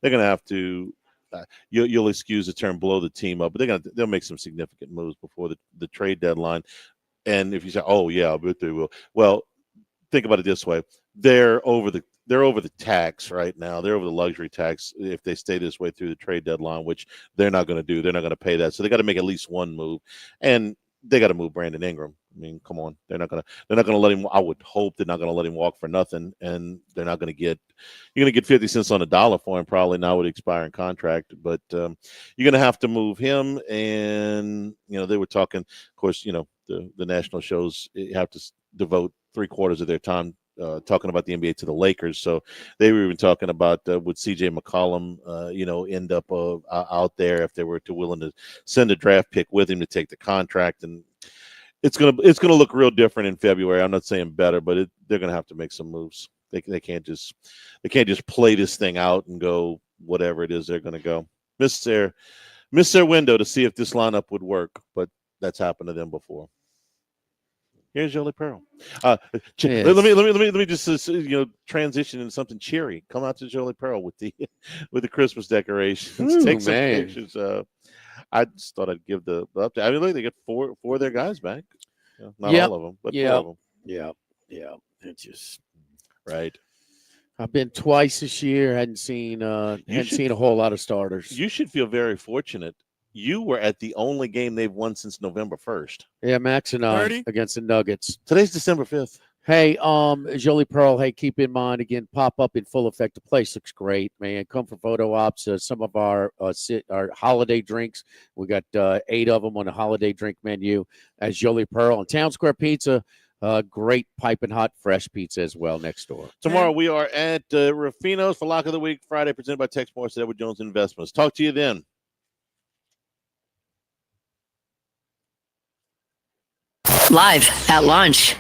They're gonna have to. You'll excuse the term blow the team up, but they'll make some significant moves before the trade deadline. And if you say, "Oh yeah, I bet they will," well, think about it this way: they're over the tax right now. They're over the luxury tax if they stay this way through the trade deadline, which they're not going to do. They're not going to pay that, so they got to make at least one move, and they got to move Brandon Ingram. I mean, come on, they're not gonna let him. I would hope they're not gonna let him walk for nothing, and they're not gonna get. You're gonna get 50 cents on the dollar for him probably now with the expiring contract, but you're gonna have to move him. And they were talking, of course, the national shows have to devote 3/4 of their time talking about the NBA to the Lakers. So they were even talking about would CJ McCollum, end up out there if they were willing to send a draft pick with him to take the contract. And it's gonna look real different in February. I'm not saying better, but they're gonna have to make some moves. They can't just play this thing out and go whatever it is they're gonna go. Miss their window to see if this lineup would work, but that's happened to them before. Here's Jolie Pearl. Yes. Let me just transition into something cheery. Come out to Jolie Pearl with the Christmas decorations. Ooh, Take some man. pictures. I just thought I'd give the update. I mean, look, they get four of their guys back. Not all of them, but 4 of them. Yeah. It's just right. I've been twice this year. Hadn't seen a whole lot of starters. You should feel very fortunate. You were at the only game they've won since November 1st. Yeah, Max and I against the Nuggets. Today's December 5th. Hey, Jolie Pearl, hey, keep in mind, again, pop up in full effect. The place looks great, man. Come for photo ops. Some of our holiday drinks. We got 8 of them on the holiday drink menu as Jolie Pearl. And Town Square Pizza, great piping hot, fresh pizza as well next door. Tomorrow we are at Rufino's for Lock of the Week, Friday, presented by Tex Morris at Edward Jones Investments. Talk to you then. Live at lunch.